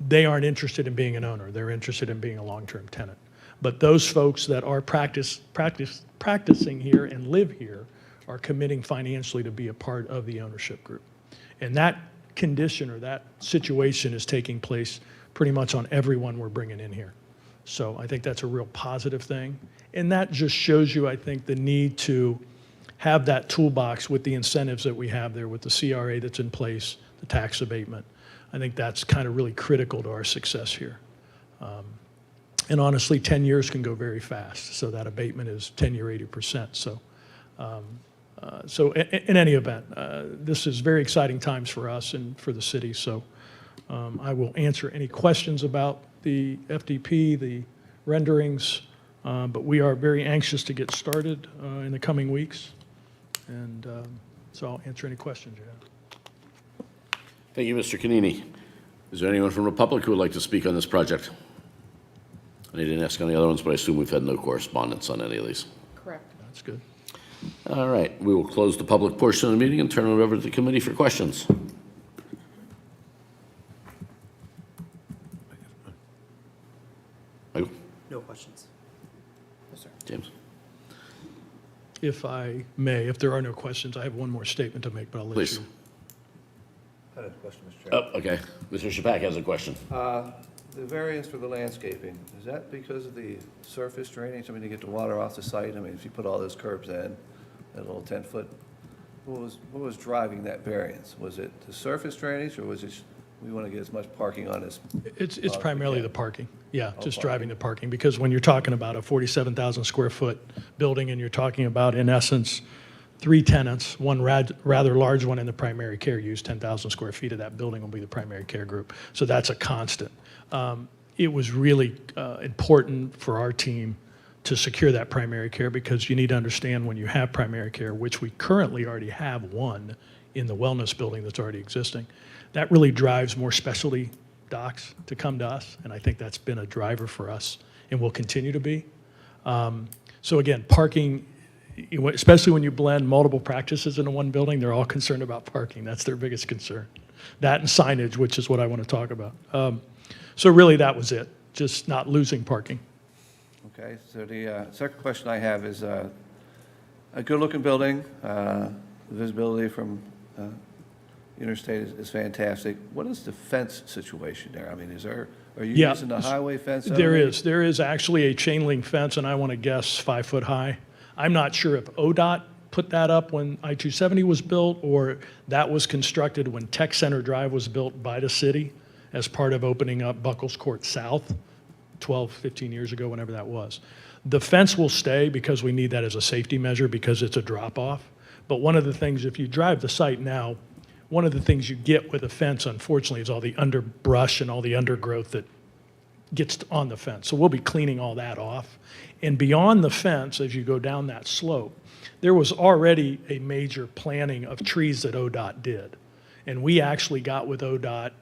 [SPEAKER 10] they aren't interested in being an owner. They're interested in being a long-term tenant. But those folks that are practicing here and live here are committing financially to be a part of the ownership group. And that condition or that situation is taking place pretty much on everyone we're bringing in here. So I think that's a real positive thing. And that just shows you, I think, the need to have that toolbox with the incentives that we have there with the CRA that's in place, the tax abatement. I think that's kind of really critical to our success here. And honestly, 10 years can go very fast. So that abatement is 10-year 80%. So in any event, this is very exciting times for us and for the city. So I will answer any questions about the FDP, the renderings, but we are very anxious to get started in the coming weeks. And so I'll answer any questions you have.
[SPEAKER 2] Thank you, Mr. Canini. Is there anyone from the public who would like to speak on this project? I didn't ask any other ones, but I assume we've had no correspondence on any of these.
[SPEAKER 5] Correct.
[SPEAKER 10] That's good.
[SPEAKER 2] All right, we will close the public portion of the meeting and turn it over to the committee for questions. Michael?
[SPEAKER 9] No questions.
[SPEAKER 11] Yes, sir.
[SPEAKER 2] James?
[SPEAKER 10] If I may, if there are no questions, I have one more statement to make, but I'll let
[SPEAKER 2] Please.
[SPEAKER 10] you.
[SPEAKER 11] I had a question, Mr. Chair.
[SPEAKER 2] Oh, okay. Mr. Shapak has a question.
[SPEAKER 11] The variance for the landscaping, is that because of the surface drainage? I mean, to get the water off the site? I mean, if you put all those curbs in, that little 10-foot, what was driving that variance? Was it the surface drainage, or was it, we want to get as much parking on as?
[SPEAKER 10] It's primarily the parking. Yeah, just
[SPEAKER 11] parking.
[SPEAKER 10] driving the parking, because when you're talking about a 47,000 square foot building and you're talking about, in essence, 3 tenants, one rather large one in the primary care use, 10,000 square feet of that building will be the primary care group. So that's a constant. It was really important for our team to secure that primary care, because you need to understand when you have primary care, which we currently already have one in the wellness building that's already existing, that really drives more specialty docs to come to us, and I think that's been a driver for us and will continue to be. So again, parking, especially when you blend multiple practices into one building, they're all concerned about parking. That's their biggest concern. That and signage, which is what I want to talk about. So really, that was it, just not losing parking.
[SPEAKER 11] Okay, so the second question I have is a good-looking building. The visibility from interstate is fantastic. What is the fence situation there? I mean, are you using the highway fence?
[SPEAKER 10] There is actually a chain link fence, and I want to guess 5 foot high. I'm not sure if ODOT put that up when I-270 was built, or that was constructed when Tech Center Drive was built by the city as part of opening up Buckles Court South 12, 15 years ago, whenever that was. The fence will stay because we need that as a safety measure, because it's a drop-off. But one of the things, if you drive the site now, one of the things you get with a fence, unfortunately, is all the underbrush and all the undergrowth that gets on the fence. So we'll be cleaning all that off. And beyond the fence, as you go down that slope, there was already a major planting of trees that ODOT did. And we actually got with ODOT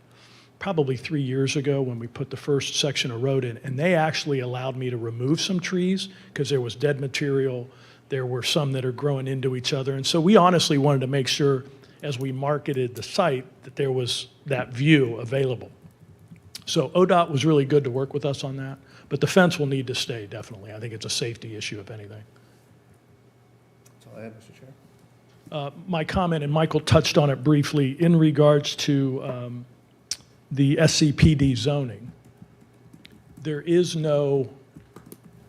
[SPEAKER 10] probably 3 years ago when we put the first section of road in, and they actually allowed me to remove some trees because there was dead material. There were some that are growing into each other. And so we honestly wanted to make sure as we marketed the site that there was that view available. So ODOT was really good to work with us on that, but the fence will need to stay, definitely. I think it's a safety issue, if anything.
[SPEAKER 11] That's all I have, Mr. Chair.
[SPEAKER 10] My comment, and Michael touched on it briefly, in regards to the SCPD zoning, there is no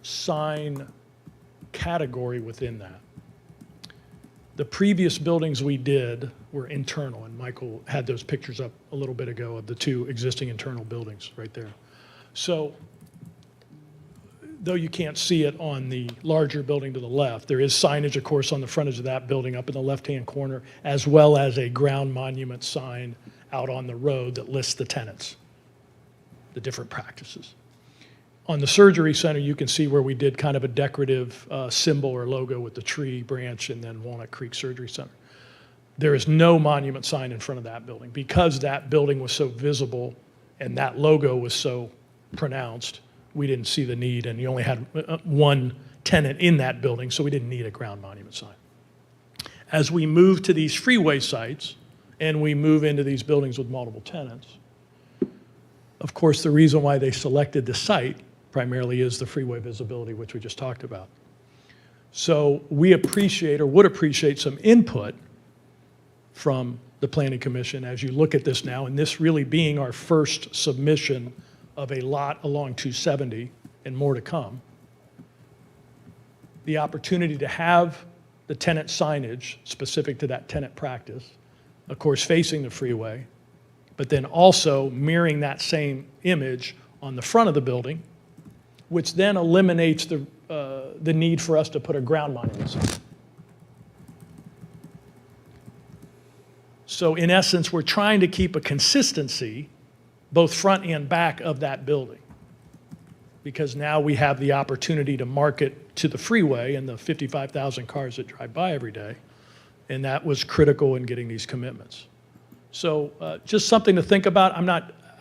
[SPEAKER 10] sign category within that. The previous buildings we did were internal, and Michael had those pictures up a little bit ago of the two existing internal buildings right there. So, though you can't see it on the larger building to the left, there is signage, of course, on the frontage of that building up in the left-hand corner, as well as a ground monument sign out on the road that lists the tenants, the different practices. On the surgery center, you can see where we did kind of a decorative symbol or logo with the tree branch and then Walnut Creek Surgery Center. There is no monument sign in front of that building. Because that building was so visible and that logo was so pronounced, we didn't see the need, and you only had one tenant in that building, so we didn't need a ground monument sign. As we move to these freeway sites and we move into these buildings with multiple tenants, of course, the reason why they selected the site primarily is the freeway visibility, which we just talked about. So we appreciate, or would appreciate, some input from the Planning Commission as you look at this now, and this really being our first submission of a lot along 270 and more to come. The opportunity to have the tenant signage specific to that tenant practice, of course facing the freeway, but then also mirroring that same image on the front of the building, which then eliminates the need for us to put a ground monument sign. So in essence, we're trying to keep a consistency both front and back of that building, because now we have the opportunity to market to the freeway and the 55,000 cars that drive by every day, and that was critical in getting these commitments. So just something to think about.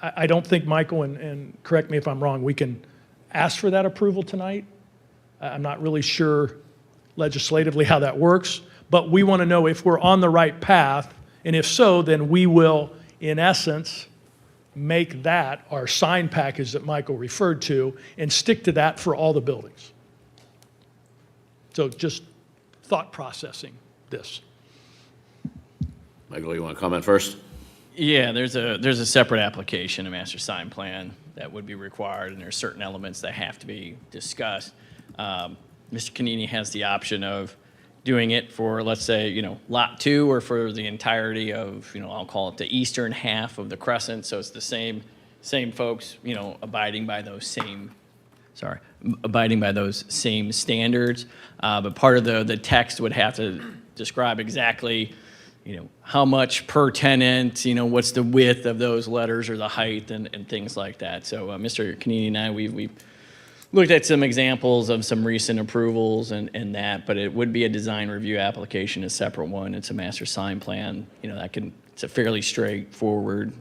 [SPEAKER 10] I don't think, Michael, and correct me if I'm wrong, we can ask for that approval tonight. I'm not really sure legislatively how that works, but we want to know if we're on the right path, and if so, then we will, in essence, make that our sign package that Michael referred to and stick to that for all the buildings. So just thought processing this.
[SPEAKER 2] Michael, you want to comment first?
[SPEAKER 6] Yeah, there's a separate application, a master sign plan that would be required, and there's certain elements that have to be discussed. Mr. Canini has the option of doing it for, let's say, lot 2, or for the entirety of, I'll call it the eastern half of the crescent. So it's the same folks, abiding by those same standards. But part of the text would have to describe exactly, how much per tenant, what's the width of those letters or the height and things like that. So Mr. Canini and I, we've looked at some examples of some recent approvals and that, but it would be a design review application, a separate one. It's a master sign plan. It's a fairly straightforward,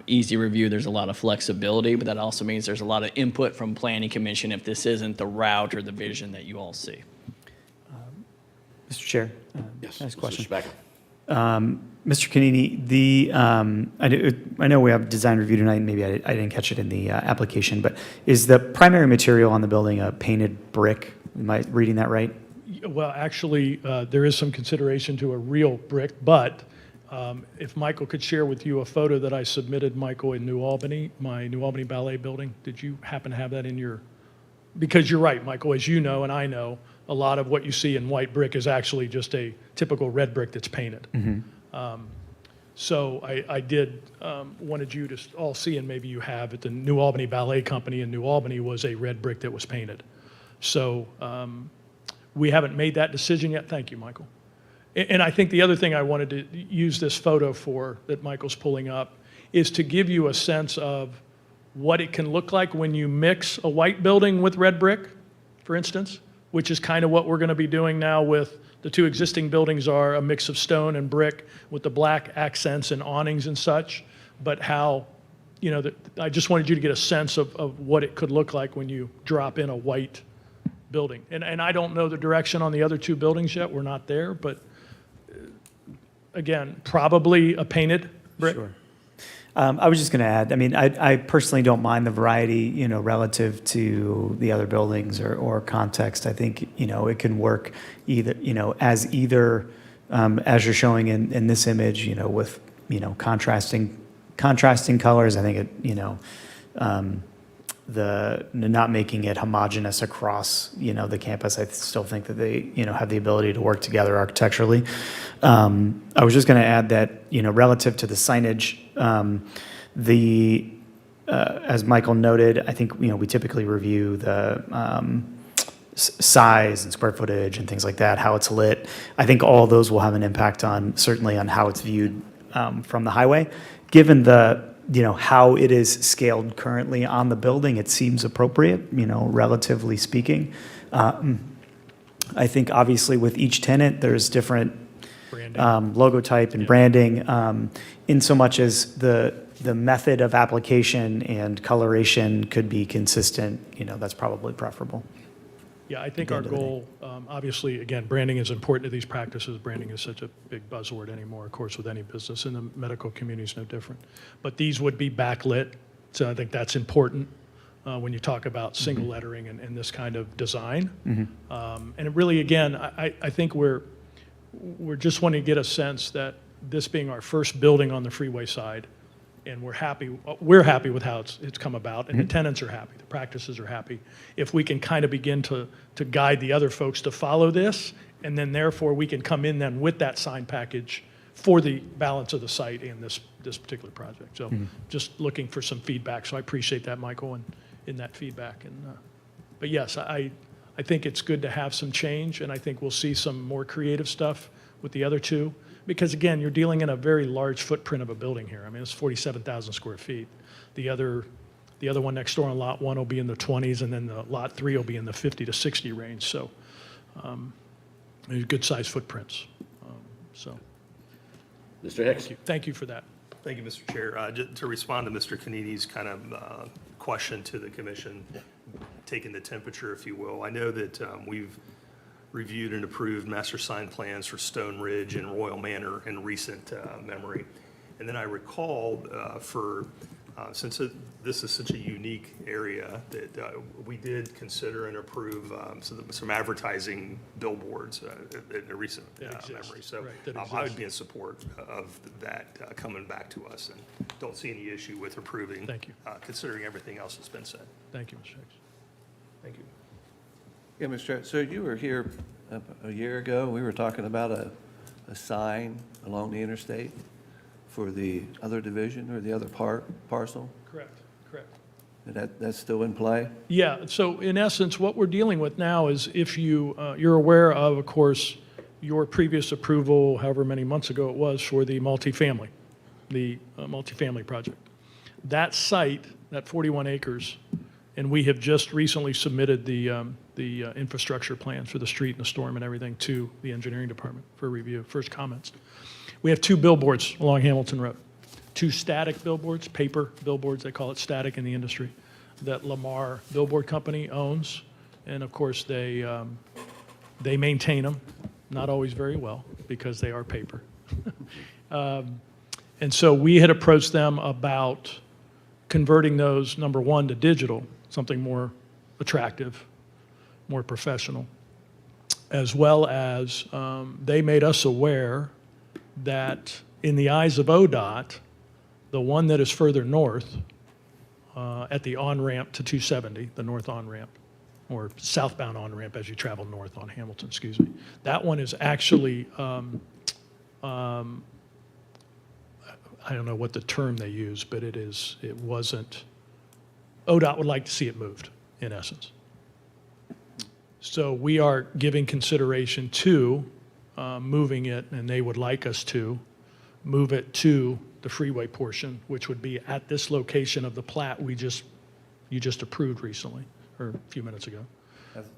[SPEAKER 6] easy review. There's a lot of flexibility, but that also means there's a lot of input from Planning Commission if this isn't the route or the vision that you all see.
[SPEAKER 9] Mr. Chair?
[SPEAKER 2] Yes.
[SPEAKER 9] Nice question.
[SPEAKER 2] Mr.
[SPEAKER 9] Mr. Canini, I know we have design review tonight, and maybe I didn't catch it in the application, but is the primary material on the building a painted brick? Am I reading that right?
[SPEAKER 10] Well, actually, there is some consideration to a real brick, but if Michael could share with you a photo that I submitted, Michael, in New Albany, my New Albany Ballet building. Did you happen to have that in your? Because you're right, Michael, as you know and I know, a lot of what you see in white brick is actually just a typical red brick that's painted. Mm-hmm. So I wanted you to all see, and maybe you have, at the New Albany Ballet Company in New Albany was a red brick that was painted. So we haven't made that decision yet. Thank you, Michael. And I think the other thing I wanted to use this photo for that Michael's pulling up is to give you a sense of what it can look like when you mix a white building with red brick, for instance, which is kind of what we're going to be doing now with the two existing buildings are a mix of stone and brick with the black accents and awnings and such, but how, you know, I just wanted you to get a sense of what it could look like when you drop in a white building. And I don't know the direction on the other two buildings yet. We're not there, but again, probably a painted brick.
[SPEAKER 9] Sure. I was just going to add, I mean, I personally don't mind the variety, you know, relative to the other buildings or context. I think, you know, it can work either, you know, as as you're showing in this image, you know, with, you know, contrasting colors. I think it, you know, the not making it homogeneous across, you know, the campus. I still think that they, you know, have the ability to work together architecturally. I was just going to add that, you know, relative to the signage, as Michael noted, I think, you know, we typically review the size and square footage and things like that, how it's lit. I think all those will have an impact certainly on how it's viewed from the highway. Given you know, how it is scaled currently on the building, it seems appropriate, you know, relatively speaking. I think obviously with each tenant, there's different logo type and branding, in so much as the method of application and coloration could be consistent, you know, that's probably preferable.
[SPEAKER 10] Yeah, I think our goal, obviously, again, branding is important to these practices. Branding is such a big buzzword anymore, of course, with any business, and the medical community is no different. But these would be backlit, so I think that's important when you talk about single lettering and this kind of design. And it really, again, I think we're just wanting to get a sense that this being our first building on the Freeway side, and we're happy with how it's come about, and the tenants are happy, the practices are happy. If we can kind of begin to guide the other folks to follow this, and then therefore we can come in then with that sign package for the balance of the site and this particular project. So just looking for some feedback. So I appreciate that, Michael, and in that feedback. But yes, I think it's good to have some change, and I think we'll see some more creative stuff with the other two. Because again, you're dealing in a very large footprint of a building here. I mean, it's 47,000 square feet. The other one next door on lot 1 will be in the 20s, and then the lot 3 will be in the 50 to 60 range. So, good sized footprints.
[SPEAKER 2] Mr. Hicks?
[SPEAKER 10] Thank you for that.
[SPEAKER 12] Thank you, Mr. Chair. To respond to Mr. Canini's kind of question to the commission, taking the temperature, if you will, I know that we've reviewed and approved master sign plans for Stone Ridge and Royal Manor in recent memory. And then I recall since this is such a unique area that we did consider and approve some advertising billboards in a recent memory. So
[SPEAKER 10] right,
[SPEAKER 12] I would be in support of that coming back to us, and don't see any issue with approving.
[SPEAKER 10] Thank you.
[SPEAKER 12] Considering everything else that's been said.
[SPEAKER 10] Thank you, Mr. Hicks.
[SPEAKER 12] Thank you.
[SPEAKER 11] Yeah, Mr. Chair, so you were here a year ago, we were talking about a sign along the interstate for the other division or the other parcel?
[SPEAKER 10] Correct.
[SPEAKER 11] And that's still in play?
[SPEAKER 10] Yeah, so in essence, what we're dealing with now is if you're aware of course, your previous approval, however many months ago it was, for the multifamily project. That site, that 41 acres, and we have just recently submitted the infrastructure plans for the street and the storm and everything to the engineering department for review, first comments. We have 2 billboards along Hamilton Road, 2 static billboards, paper billboards, they call it static in the industry, that Lamar Billboard Company owns. And of course, they maintain them, not always very well, because they are paper. And so we had approached them about converting those, number one, to digital, something more attractive, more professional, as well as they made us aware that in the eyes of ODOT, the one that is further north at the on-ramp to 270, the north on-ramp, or southbound on-ramp as you travel north on Hamilton, excuse me, that one is actually, I don't know what the term they use, but it wasn't, ODOT would like to see it moved, in essence. So we are giving consideration to moving it, and they would like us to move it to the freeway portion, which would be at this location of the plat you just approved recently, or a few minutes ago.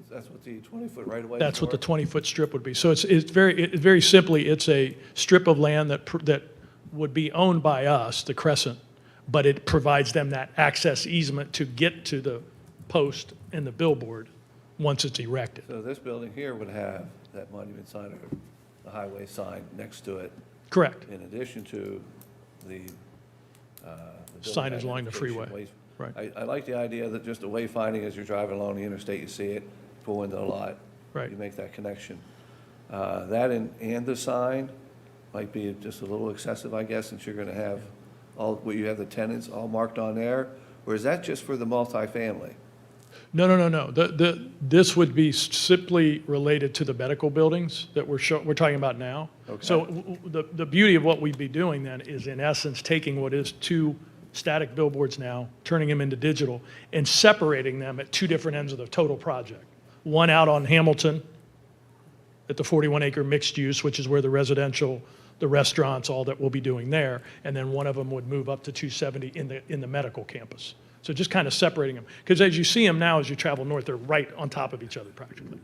[SPEAKER 11] That's what the 20-foot right-of-way is
[SPEAKER 10] That's what the
[SPEAKER 11] for?
[SPEAKER 10] 20-foot strip would be. So it's very simply, it's a strip of land that would be owned by us, the Crescent, but it provides them that access easement to get to the post and the billboard once it's erected.
[SPEAKER 11] So this building here would have that monument sign or the highway sign next to it,
[SPEAKER 10] Correct.
[SPEAKER 11] in addition to the
[SPEAKER 10] Signage along the freeway.
[SPEAKER 11] identification.
[SPEAKER 10] Right.
[SPEAKER 11] I like the idea that just the wayfinding as you're driving along the interstate, you see it, pull into the lot.
[SPEAKER 10] Right.
[SPEAKER 11] You make that connection. That and the sign might be just a little excessive, I guess, since you're gonna have where you have the tenants all marked on there, or is that just for the multifamily?
[SPEAKER 10] No. This would be simply related to the medical buildings that we're talking about now.
[SPEAKER 11] Okay.
[SPEAKER 10] So the beauty of what we'd be doing then is in essence taking what is two static billboards now, turning them into digital, and separating them at two different ends of the total project. One out on Hamilton at the 41-acre mixed use, which is where the residential, the restaurants, all that we'll be doing there, and then one of them would move up to 270 in the medical campus. So just kind of separating them. Because as you see them now, as you travel north, they're right on top of each other practically.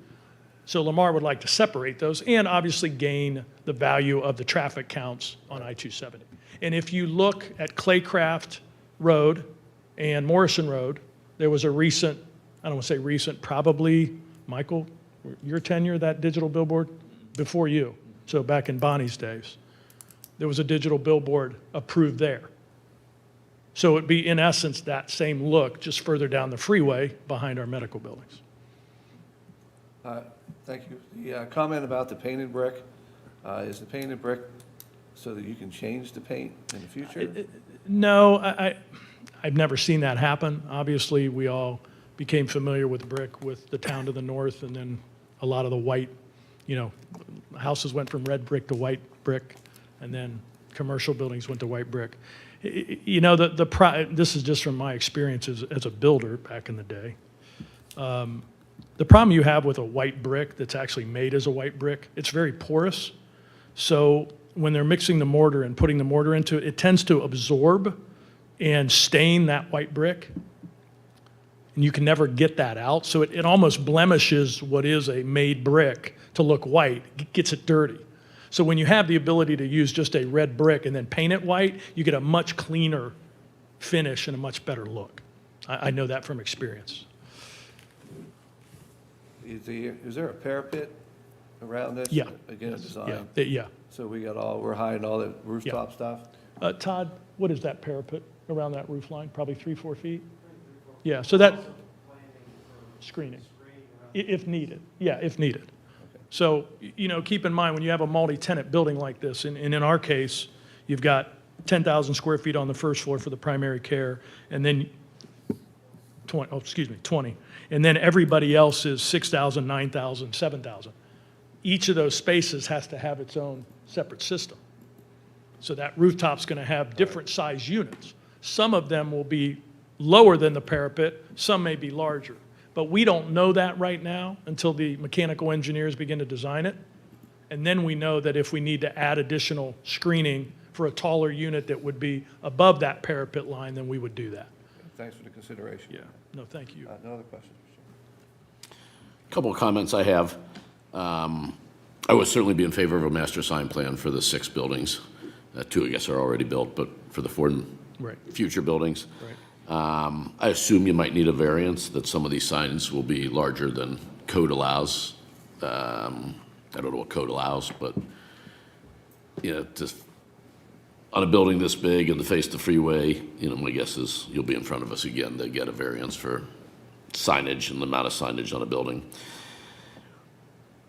[SPEAKER 10] So Lamar would like to separate those and obviously gain the value of the traffic counts on I-270. And if you look at Claycraft Road and Morrison Road, there was a recent, I don't want to say recent, probably, Michael, your tenure, that digital billboard? Before you, so back in Bonnie's days. There was a digital billboard approved there. So it'd be, in essence, that same look, just further down the freeway behind our medical buildings.
[SPEAKER 11] Thank you. The comment about the painted brick, is the painted brick so that you can change the paint in the future?
[SPEAKER 10] No, I've never seen that happen. Obviously, we all became familiar with brick with the town to the north, and then a lot of the white, houses went from red brick to white brick, and then commercial buildings went to white brick. This is just from my experience as a builder back in the day. The problem you have with a white brick that's actually made as a white brick, it's very porous. So when they're mixing the mortar and putting the mortar into it, it tends to absorb and stain that white brick. And you can never get that out. So it almost blemishes what is a made brick to look white, it gets it dirty. So when you have the ability to use just a red brick and then paint it white, you get a much cleaner finish and a much better look. I know that from experience.
[SPEAKER 11] Is there a parapet around this?
[SPEAKER 10] Yeah.
[SPEAKER 11] Again, it's design.
[SPEAKER 10] Yeah.
[SPEAKER 11] So we're hiding all the rooftop stuff?
[SPEAKER 10] Todd, what is that parapet around that roof line? Probably 3-4 feet? Yeah, so that, screening, if needed. Yeah, if needed. So, keep in mind, when you have a multi-tenant building like this, and in our case, you've got 10,000 square feet on the first floor for the primary care, and then 20. And then everybody else is 6,000, 9,000, 7,000. Each of those spaces has to have its own separate system. So that rooftop's going to have different size units. Some of them will be lower than the parapet, some may be larger. But we don't know that right now until the mechanical engineers begin to design it. And then we know that if we need to add additional screening for a taller unit that would be above that parapet line, then we would do that.
[SPEAKER 11] Thanks for the consideration.
[SPEAKER 10] Yeah, no, thank you.
[SPEAKER 11] No other questions?
[SPEAKER 2] Couple of comments I have. I would certainly be in favor of a master sign plan for the 6 buildings. 2, I guess, are already built, but for the 4
[SPEAKER 10] Right.
[SPEAKER 2] future buildings.
[SPEAKER 10] Right.
[SPEAKER 2] I assume you might need a variance, that some of these signs will be larger than code allows. I don't know what code allows, but, just on a building this big and to face the freeway, my guess is you'll be in front of us again to get a variance for signage and the amount of signage on a building.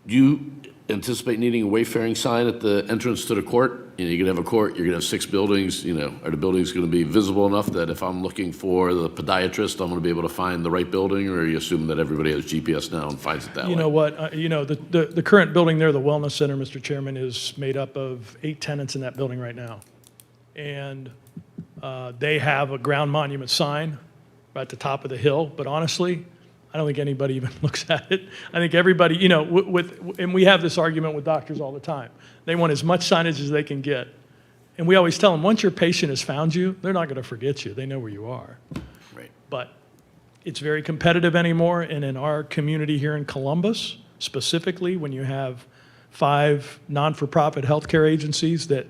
[SPEAKER 2] Do you anticipate needing a wayfaring sign at the entrance to the court? You're going to have a court, you're going to have 6 buildings, are the buildings going to be visible enough that if I'm looking for the podiatrist, I'm going to be able to find the right building, or are you assuming that everybody has GPS now and finds it that way?
[SPEAKER 10] You know what, the current building there, the Wellness Center, Mr. Chairman, is made up of 8 tenants in that building right now. And they have a ground monument sign right at the top of the hill, but honestly, I don't think anybody even looks at it. I think everybody, and we have this argument with doctors all the time. They want as much signage as they can get. And we always tell them, once your patient has found you, they're not going to forget you. They know where you are.
[SPEAKER 2] Right.
[SPEAKER 10] But it's very competitive anymore, and in our community here in Columbus, specifically, when you have 5 non-for-profit healthcare agencies that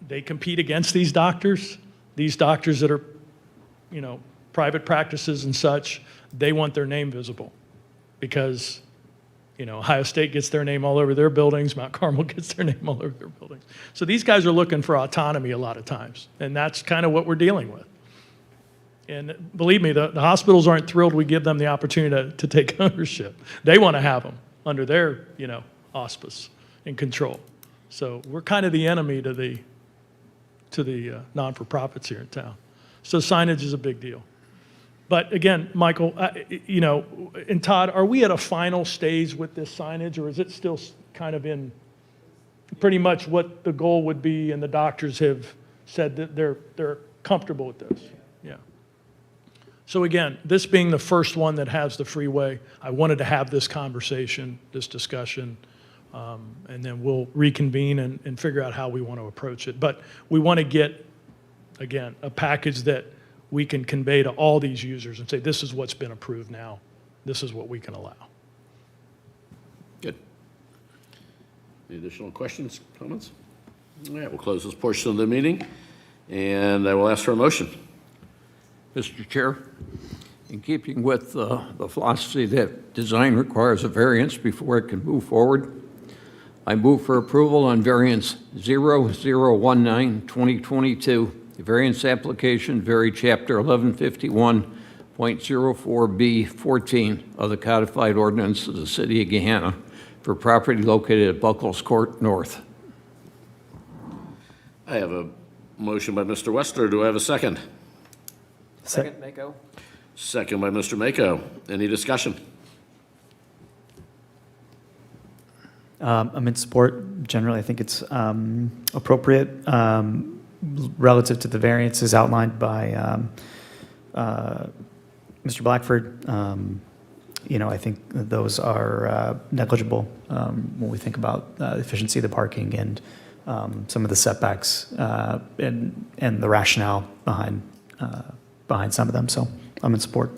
[SPEAKER 10] they compete against these doctors that are, private practices and such, they want their name visible because, Ohio State gets their name all over their buildings, Mount Carmel gets their name all over their buildings. So these guys are looking for autonomy a lot of times, and that's kind of what we're dealing with. And believe me, the hospitals aren't thrilled we give them the opportunity to take ownership. They want to have them under their, auspice and control. So we're kind of the enemy to the non-for-profits here in town. So signage is a big deal. But again, Michael, and Todd, are we at a final stage with this signage, or is it still kind of in pretty much what the goal would be, and the doctors have said that they're comfortable with this? Yeah. So again, this being the first one that has the freeway, I wanted to have this conversation, this discussion, and then we'll reconvene and figure out how we want to approach it. But we want to get, again, a package that we can convey to all these users and say, this is what's been approved now. This is what we can allow.
[SPEAKER 2] Good. Any additional questions, comments? All right, we'll close this portion of the meeting, and I will ask for a motion.
[SPEAKER 7] Mr. Chair, in keeping with the philosophy that design requires a variance before it can move forward, I move for approval on variance 0019-2022, the variance application, vary chapter 1151.04B14 of the codified ordinance of the city of Gahanna for property located at Buckles Court North.
[SPEAKER 2] I have a motion by Mr. Wester. Do I have a second?
[SPEAKER 4] Second, Mako?
[SPEAKER 2] Second by Mr. Mako. Any discussion?
[SPEAKER 9] I'm in support. Generally, I think it's appropriate relative to the variances outlined by Mr. Blackford. I think those are negligible when we think about the efficiency of the parking and some of the setbacks and the rationale behind some of them. So I'm in support.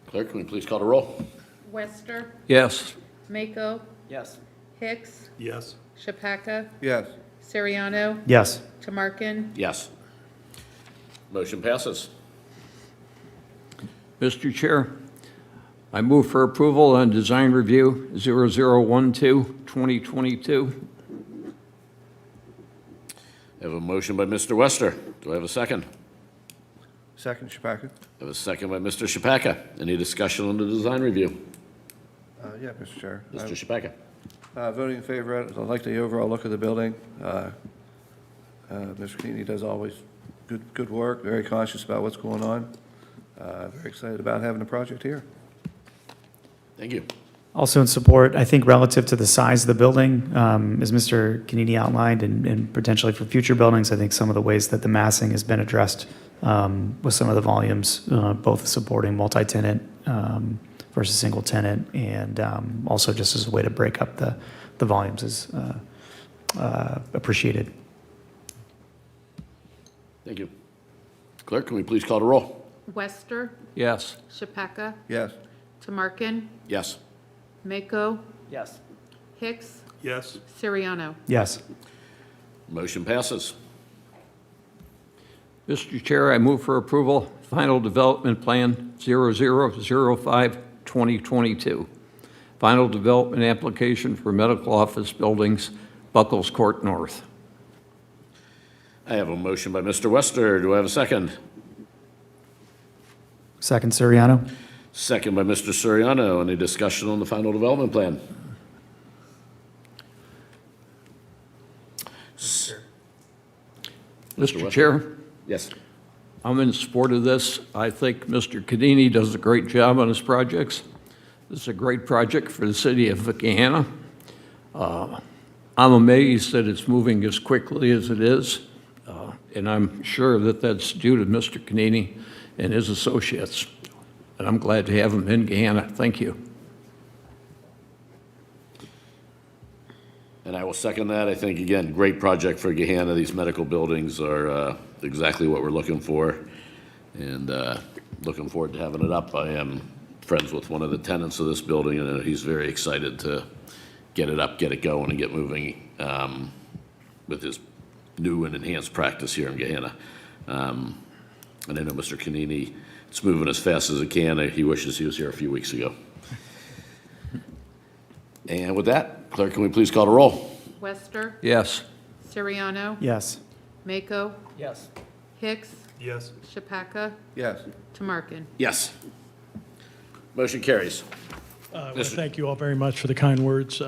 [SPEAKER 2] Clerk, can we please call the roll?
[SPEAKER 5] Wester,
[SPEAKER 7] Yes.
[SPEAKER 5] Mako,
[SPEAKER 4] Yes.
[SPEAKER 5] Hicks,
[SPEAKER 12] Yes.
[SPEAKER 5] Chappaka,
[SPEAKER 11] Yes.
[SPEAKER 5] Siriano,
[SPEAKER 9] Yes.
[SPEAKER 5] Tamarkin,
[SPEAKER 2] Yes. Motion passes.
[SPEAKER 7] Mr. Chair, I move for approval on design review 0012-2022.
[SPEAKER 2] I have a motion by Mr. Wester. Do I have a second?
[SPEAKER 11] Second, Chappaka.
[SPEAKER 2] I have a second by Mr. Chappaka. Any discussion on the design review?
[SPEAKER 11] Yeah, Mr. Chair.
[SPEAKER 2] Mr. Chappaka.
[SPEAKER 11] Voting in favor of it. I like the overall look of the building. Mr. Keating does always good work, very cautious about what's going on. Very excited about having the project here.
[SPEAKER 2] Thank you.
[SPEAKER 9] Also in support, I think relative to the size of the building, as Mr. Canini outlined, and potentially for future buildings, I think some of the ways that the massing has been addressed with some of the volumes, both supporting multi-tenant versus single tenant, and also just as a way to break up the volumes is appreciated.
[SPEAKER 2] Thank you. Clerk, can we please call the roll?
[SPEAKER 5] Wester,
[SPEAKER 7] Yes.
[SPEAKER 5] Chappaka,
[SPEAKER 11] Yes.
[SPEAKER 5] Tamarkin,
[SPEAKER 2] Yes.
[SPEAKER 5] Mako,
[SPEAKER 4] Yes.
[SPEAKER 5] Hicks,
[SPEAKER 12] Yes.
[SPEAKER 5] Siriano.
[SPEAKER 9] Yes.
[SPEAKER 2] Motion passes.
[SPEAKER 7] Mr. Chair, I move for approval, final development plan 0005-2022. Final development application for medical office buildings, Buckles Court North.
[SPEAKER 2] I have a motion by Mr. Wester. Do I have a second?
[SPEAKER 9] Second, Siriano.
[SPEAKER 2] Second by Mr. Suriano. Any discussion on the final development plan?
[SPEAKER 7] Mr.
[SPEAKER 2] Wester.
[SPEAKER 7] Chair,
[SPEAKER 2] Yes.
[SPEAKER 7] I'm in support of this. I think Mr. Cadini does a great job on his projects. This is a great project for the city of Gahanna. I'm amazed that it's moving as quickly as it is, and I'm sure that that's due to Mr. Canini and his associates. And I'm glad to have him in Gahanna. Thank you.
[SPEAKER 2] I And I will second that. I think, again, great project for Gahanna. These medical buildings are exactly what we're looking for, and looking forward to having it up. I am friends with one of the tenants of this building, and he's very excited to get it up, get it going, and get moving with his new and enhanced practice here in Gahanna. And I know Mr. Canini, it's moving as fast as it can. He wishes he was here a few weeks ago. And with that, clerk, can we please call the roll?
[SPEAKER 5] Wester,
[SPEAKER 7] Yes.
[SPEAKER 5] Siriano,
[SPEAKER 9] Yes.
[SPEAKER 5] Mako,
[SPEAKER 4] Yes.
[SPEAKER 5] Hicks,
[SPEAKER 12] Yes.
[SPEAKER 5] Chappaka,
[SPEAKER 11] Yes.
[SPEAKER 5] Tamarkin.
[SPEAKER 2] Yes. Motion carries.
[SPEAKER 10] I want to thank you all very much for the kind words.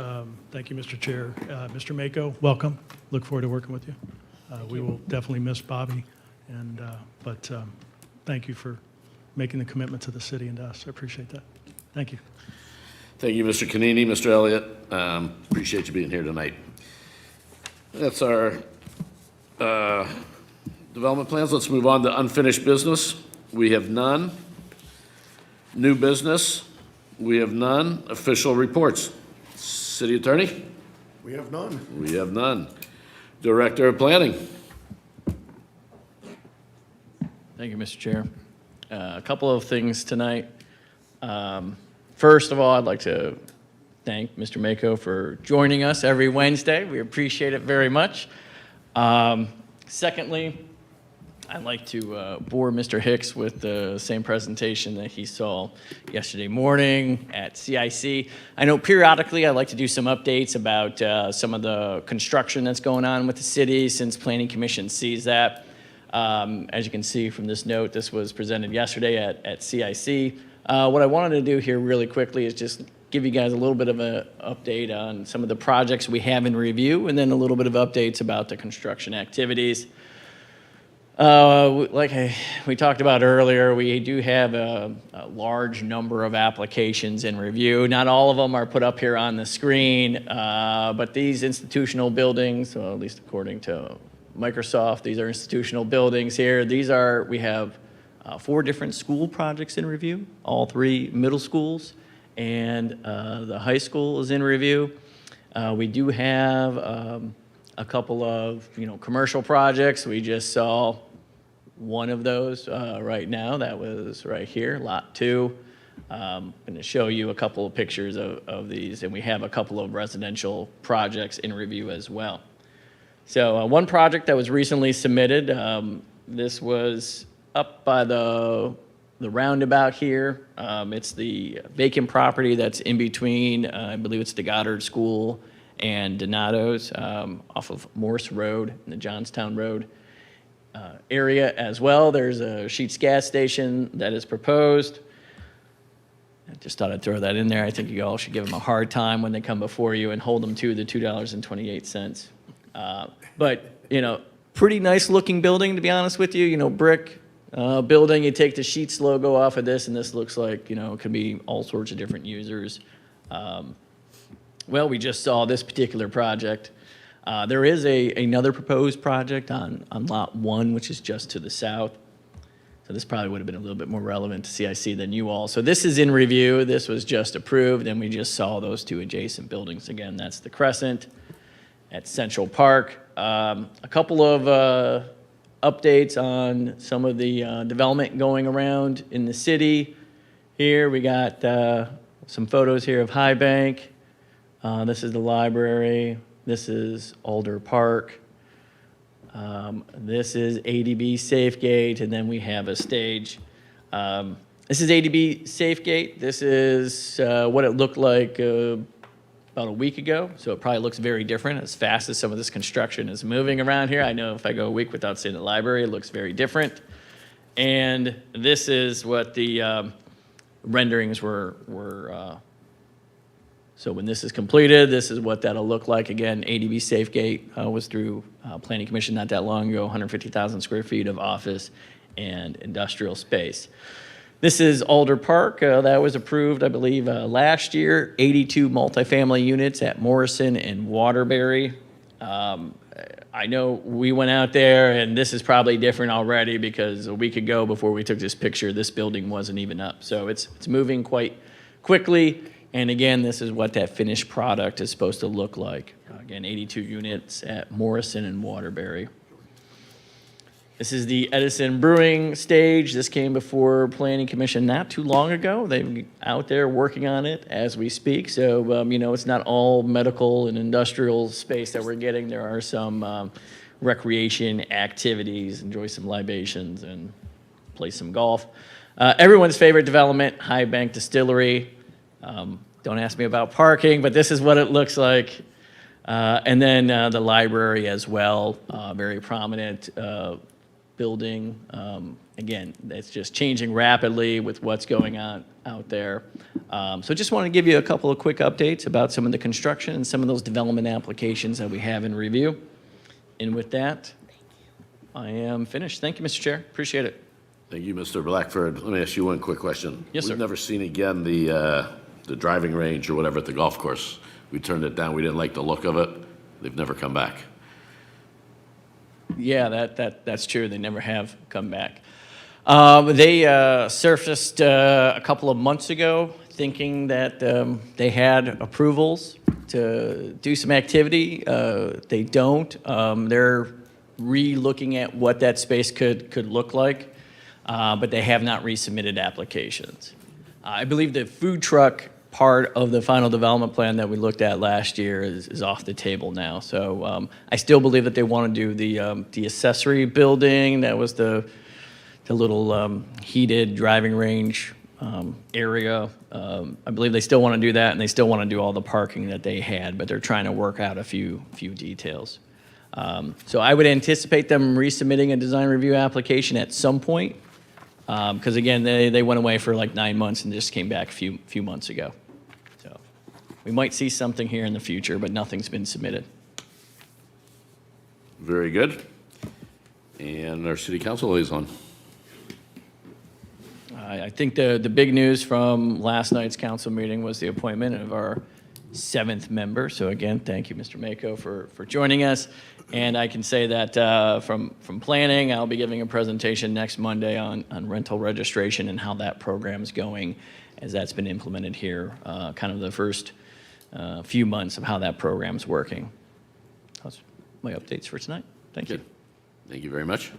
[SPEAKER 10] Thank you, Mr. Chair. Mr. Mako, welcome. Look forward to working with you. We will definitely miss Bobby, but thank you for making the commitment to the city and to us. I appreciate that. Thank you.
[SPEAKER 2] Thank you, Mr. Canini, Mr. Elliott. Appreciate you being here tonight. That's our development plans. Let's move on to unfinished business. We have none. New business. We have none. Official reports. City Attorney?
[SPEAKER 8] We have none.
[SPEAKER 2] We have none. Director of Planning?
[SPEAKER 6] Thank you, Mr. Chair. A couple of things tonight. First of all, I'd like to thank Mr. Mako for joining us every Wednesday. We appreciate it very much. Secondly, I'd like to bore Mr. Hicks with the same presentation that he saw yesterday morning at CIC. I know periodically I like to do some updates about some of the construction that's going on with the city since Planning Commission sees that. As you can see from this note, this was presented yesterday at CIC. What I wanted to do here really quickly is just give you guys a little bit of an update on some of the projects we have in review, and then a little bit of updates about the construction activities. We talked about earlier, we do have a large number of applications in review. Not all of them are put up here on the screen, but these institutional buildings, well, at least according to Microsoft, these are institutional buildings here. We have 4 different school projects in review, all 3 middle schools, and the high school is in review. We do have a couple of commercial projects. We just saw one of those right now. That was right here, Lot 2. I'm going to show you a couple of pictures of these, and we have a couple of residential projects in review as well. So one project that was recently submitted, this was up by the roundabout here. It's the vacant property that's in between, I believe it's the Goddard School and Donato's, off of Morse Road and the Johnstown Road area as well. There's a Sheetz Gas Station that is proposed. I just thought I'd throw that in there. I think you all should give them a hard time when they come before you and hold them to the $2.28. But, pretty nice looking building, to be honest with you, brick building. You take the Sheetz logo off of this, and this looks like, it could be all sorts of different users. Well, we just saw this particular project. There is another proposed project on Lot 1, which is just to the south. So this probably would have been a little bit more relevant to CIC than you all. So this is in review. This was just approved, and we just saw those 2 adjacent buildings. Again, that's the Crescent at Central Park. A couple of updates on some of the development going around in the city. Here we got some photos here of High Bank. This is the library. This is Alder Park. This is ADB Safegate, and then we have a stage. This is ADB Safegate. This is what it looked like about a week ago, so it probably looks very different as fast as some of this construction is moving around here. I know if I go a week without seeing the library, it looks very different. And this is what the renderings were so when this is completed, this is what that'll look like. Again, ADB Safegate was through Planning Commission not that long ago, 150,000 square feet of office and industrial space. This is Alder Park. That was approved, I believe, last year. 82 multifamily units at Morrison and Waterbury. I know we went out there, and this is probably different already because a week ago before we took this picture, this building wasn't even up. So it's moving quite quickly. And again, this is what that finished product is supposed to look like. Again, 82 units at Morrison and Waterbury. This is the Edison Brewing stage. This came before Planning Commission not too long ago. They're out there working on it as we speak. So, you know, it's not all medical and industrial space that we're getting. There are some recreation activities, enjoy some libations and play some golf. Everyone's favorite development, High Bank Distillery. Don't ask me about parking, but this is what it looks like. And then the library as well, very prominent building. Again, it's just changing rapidly with what's going on out there. So just want to give you a couple of quick updates about some of the construction and some of those development applications that we have in review. And with that, I am finished. Thank you, Mr. Chair. Appreciate it.
[SPEAKER 2] Thank you, Mr. Blackford. Let me ask you one quick question.
[SPEAKER 6] Yes, sir.
[SPEAKER 2] We've never seen again the driving range or whatever at the golf course. We turned it down. We didn't like the look of it. They've never come back.
[SPEAKER 6] Yeah, that's true. They never have come back. They surfaced a couple of months ago thinking that they had approvals to do some activity. They don't. They're re-looking at what that space could look like, but they have not resubmitted applications. I believe the food truck part of the final development plan that we looked at last year is off the table now. So I still believe that they want to do the accessory building. That was the little heated driving range area. I believe they still want to do that, and they still want to do all the parking that they had, but they're trying to work out a few details. So I would anticipate them resubmitting a design review application at some point, because again, they went away for like 9 months and just came back a few months ago. So we might see something here in the future, but nothing's been submitted.
[SPEAKER 2] Very good. And our city council liaison.
[SPEAKER 6] I think the big news from last night's council meeting was the appointment of our 7th member. So again, thank you, Mr. Mako, for joining us. And I can say that from planning, I'll be giving a presentation next Monday on rental registration and how that program's going, as that's been implemented here, kind of the first few months of how that program's working. That's my updates for tonight. Thank you.
[SPEAKER 2] Thank you very much.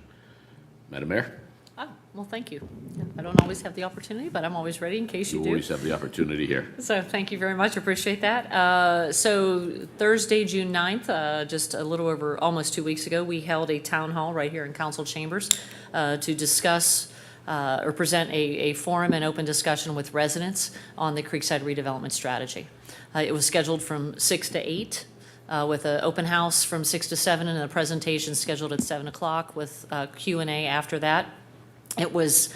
[SPEAKER 2] Madam Mayor?
[SPEAKER 3] Oh, well, thank you. I don't always have the opportunity, but I'm always ready in case you
[SPEAKER 2] You
[SPEAKER 3] do.
[SPEAKER 2] always have the opportunity here.
[SPEAKER 3] So thank you very much, appreciate that. So Thursday, June 9th, just a little over, almost 2 weeks ago, we held a town hall right here in council chambers to discuss or present a forum and open discussion with residents on the Creekside redevelopment strategy. It was scheduled from 6 to 8. With an open house from 6 to 7 and a presentation scheduled at 7 o'clock with Q&A after that. It was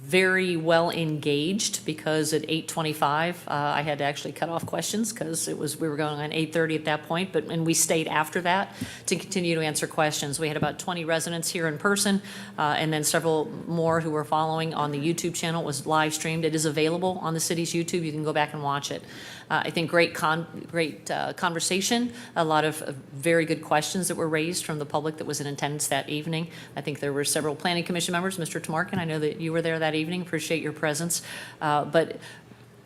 [SPEAKER 3] very well engaged because at 8:25 I had to actually cut off questions because we were going on 8:30 at that point, and we stayed after that to continue to answer questions. We had about 20 residents here in person, and then several more who were following on the YouTube channel. It was live streamed. It is available on the city's YouTube. You can go back and watch it. I think great conversation, a lot of very good questions that were raised from the public that was in attendance that evening. I think there were several planning commission members. Mr. Tamarkin, I know that you were there that evening. Appreciate your presence. But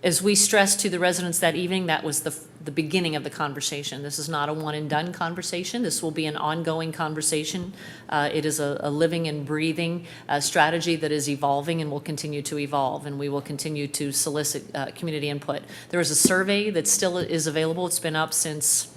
[SPEAKER 3] as we stressed to the residents that evening, that was the beginning of the conversation. This is not a one and done conversation. This will be an ongoing conversation. It is a living and breathing strategy that is evolving and will continue to evolve, and we will continue to solicit community input. There is a survey that still is available. It's been up since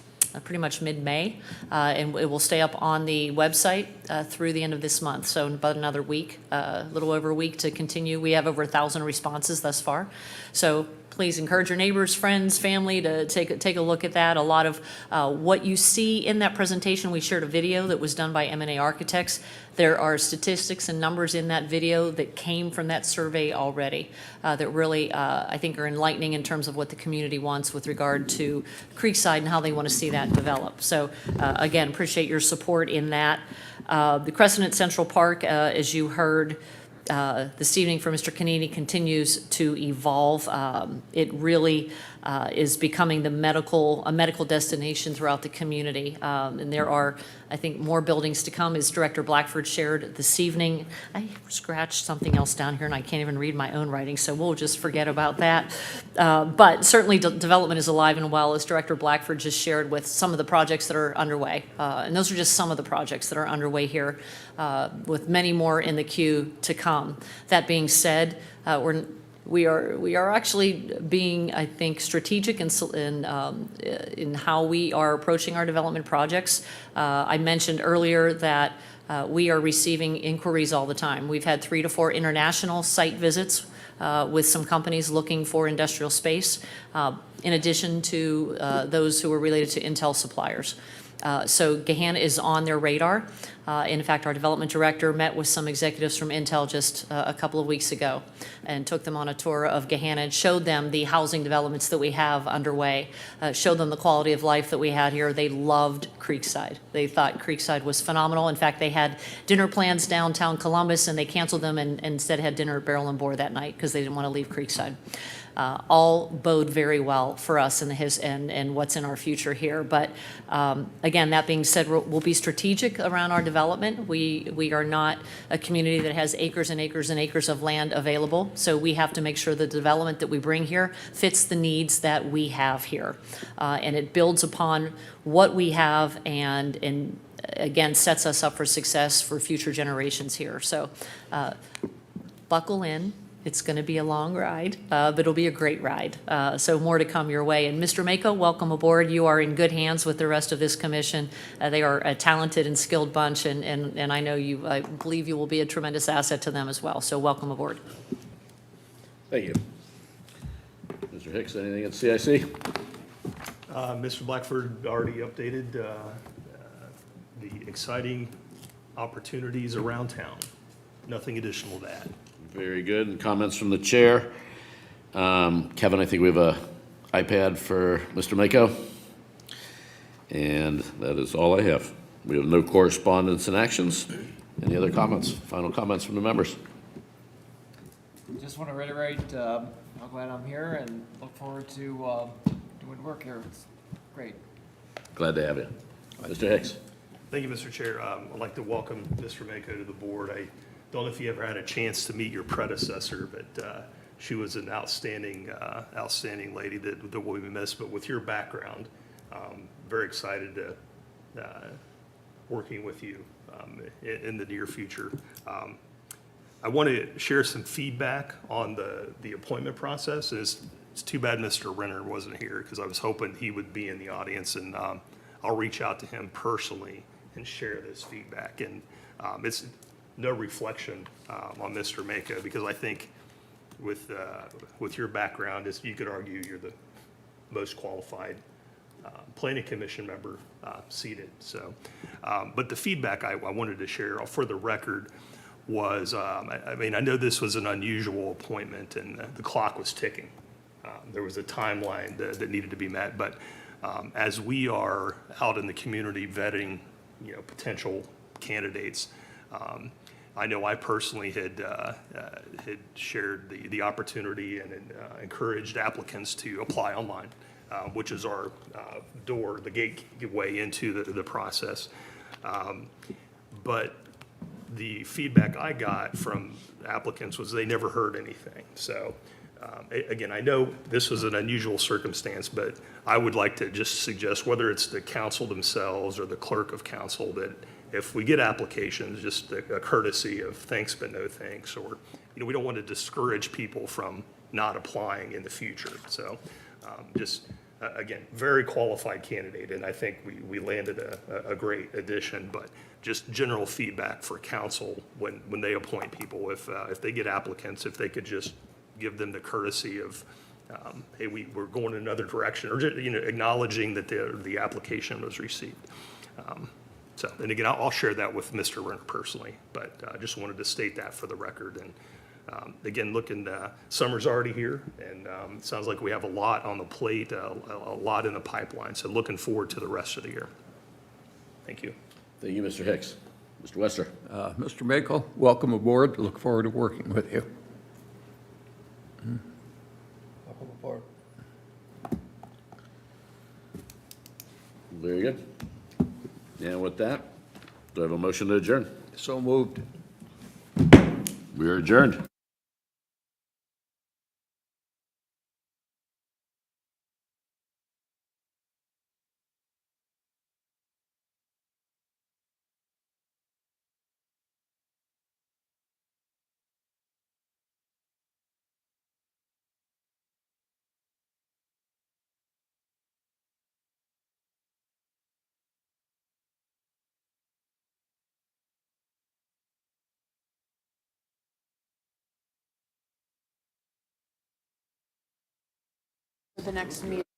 [SPEAKER 3] pretty much mid-May, and it will stay up on the website through the end of this month, so in about another week, a little over a week to continue. We have over 1,000 responses thus far, so please encourage your neighbors, friends, family to take a look at that. A lot of what you see in that presentation, we shared a video that was done by M&A Architects. There are statistics and numbers in that video that came from that survey already that really, I think, are enlightening in terms of what the community wants with regard to Creekside and how they want to see that develop. So again, appreciate your support in that. The Crescent at Central Park, as you heard this evening from Mr. Canini, continues to evolve. It really is becoming a medical destination throughout the community. And there are, I think, more buildings to come, as Director Blackford shared this evening. I scratched something else down here, and I can't even read my own writing, so we'll just forget about that. But certainly, development is alive and well, as Director Blackford just shared, with some of the projects that are underway. And those are just some of the projects that are underway here, with many more in the queue to come. That being said, we are actually being, I think, strategic in how we are approaching our development projects. I mentioned earlier that we are receiving inquiries all the time. We've had 3 to 4 international site visits with some companies looking for industrial space, in addition to those who are related to Intel suppliers. So Gahanna is on their radar. In fact, our development director met with some executives from Intel just a couple of weeks ago and took them on a tour of Gahanna and showed them the housing developments that we have underway, showed them the quality of life that we had here. They loved Creekside. They thought Creekside was phenomenal. In fact, they had dinner plans downtown Columbus, and they canceled them and instead had dinner at Barrel and Boar that night because they didn't want to leave Creekside. All bode very well for us and what's in our future here. But again, that being said, we'll be strategic around our development. We are not a community that has acres and acres and acres of land available, so we have to make sure the development that we bring here fits the needs that we have here, and it builds upon what we have and again sets us up for success for future generations here. So buckle in. It's going to be a long ride, but it'll be a great ride. So more to come your way. And Mr. Mako, welcome aboard. You are in good hands with the rest of this commission. They are a talented and skilled bunch, and I know I believe you will be a tremendous asset to them as well. So welcome aboard.
[SPEAKER 2] Thank you. Mr. Hicks, anything at CIC?
[SPEAKER 12] Mr. Blackford already updated the exciting opportunities around town. Nothing additional to add.
[SPEAKER 2] Very good. And comments from the chair. Kevin, I think we have a iPad for Mr. Mako. And that is all I have. We have no correspondence and actions. Any other comments? Final comments from the members?
[SPEAKER 4] Just want to reiterate how glad I'm here and look forward to doing work here. It's great.
[SPEAKER 2] Glad to have you. Mr. Hicks.
[SPEAKER 12] Thank you, Mr. Chair. I'd like to welcome Mr. Mako to the board. I don't know if you ever had a chance to meet your predecessor, but she was an outstanding lady that will be missed. But with your background, very excited to working with you in the near future. I want to share some feedback on the appointment process. It's too bad Mr. Renner wasn't here because I was hoping he would be in the audience, and I'll reach out to him personally and share this feedback. And it's no reflection on Mr. Mako, because I think with your background, you could argue you're the most qualified planning commission member seated. So, but the feedback I wanted to share for the record was, I mean, I know this was an unusual appointment and the clock was ticking. There was a timeline that needed to be met, but as we are out in the community vetting, potential candidates, I know I personally had shared the opportunity and encouraged applicants to apply online, which is our the gateway into the process. But the feedback I got from applicants was they never heard anything. So again, I know this was an unusual circumstance, but I would like to just suggest, whether it's the council themselves or the clerk of council, that if we get applications, just a courtesy of thanks but no thanks, or we don't want to discourage people from not applying in the future. So just again, very qualified candidate, and I think we landed a great addition. But just general feedback for council when they appoint people, if they get applicants, if they could just give them the courtesy of, hey, we're going in another direction, or just, acknowledging that the application was received. So, and again, I'll share that with Mr. Renner personally, but I just wanted to state that for the record. And again, summer's already here, and it sounds like we have a lot on the plate, a lot in the pipeline. So looking forward to the rest of the year. Thank you.
[SPEAKER 2] Thank you, Mr. Hicks. Mr. Wester.
[SPEAKER 7] Mr. Mako, welcome aboard. Look forward to working with you.
[SPEAKER 11] Welcome aboard.
[SPEAKER 2] Very good. And with that, do I have a motion to adjourn?
[SPEAKER 7] So moved.
[SPEAKER 2] We are adjourned.
[SPEAKER 5] The next meeting.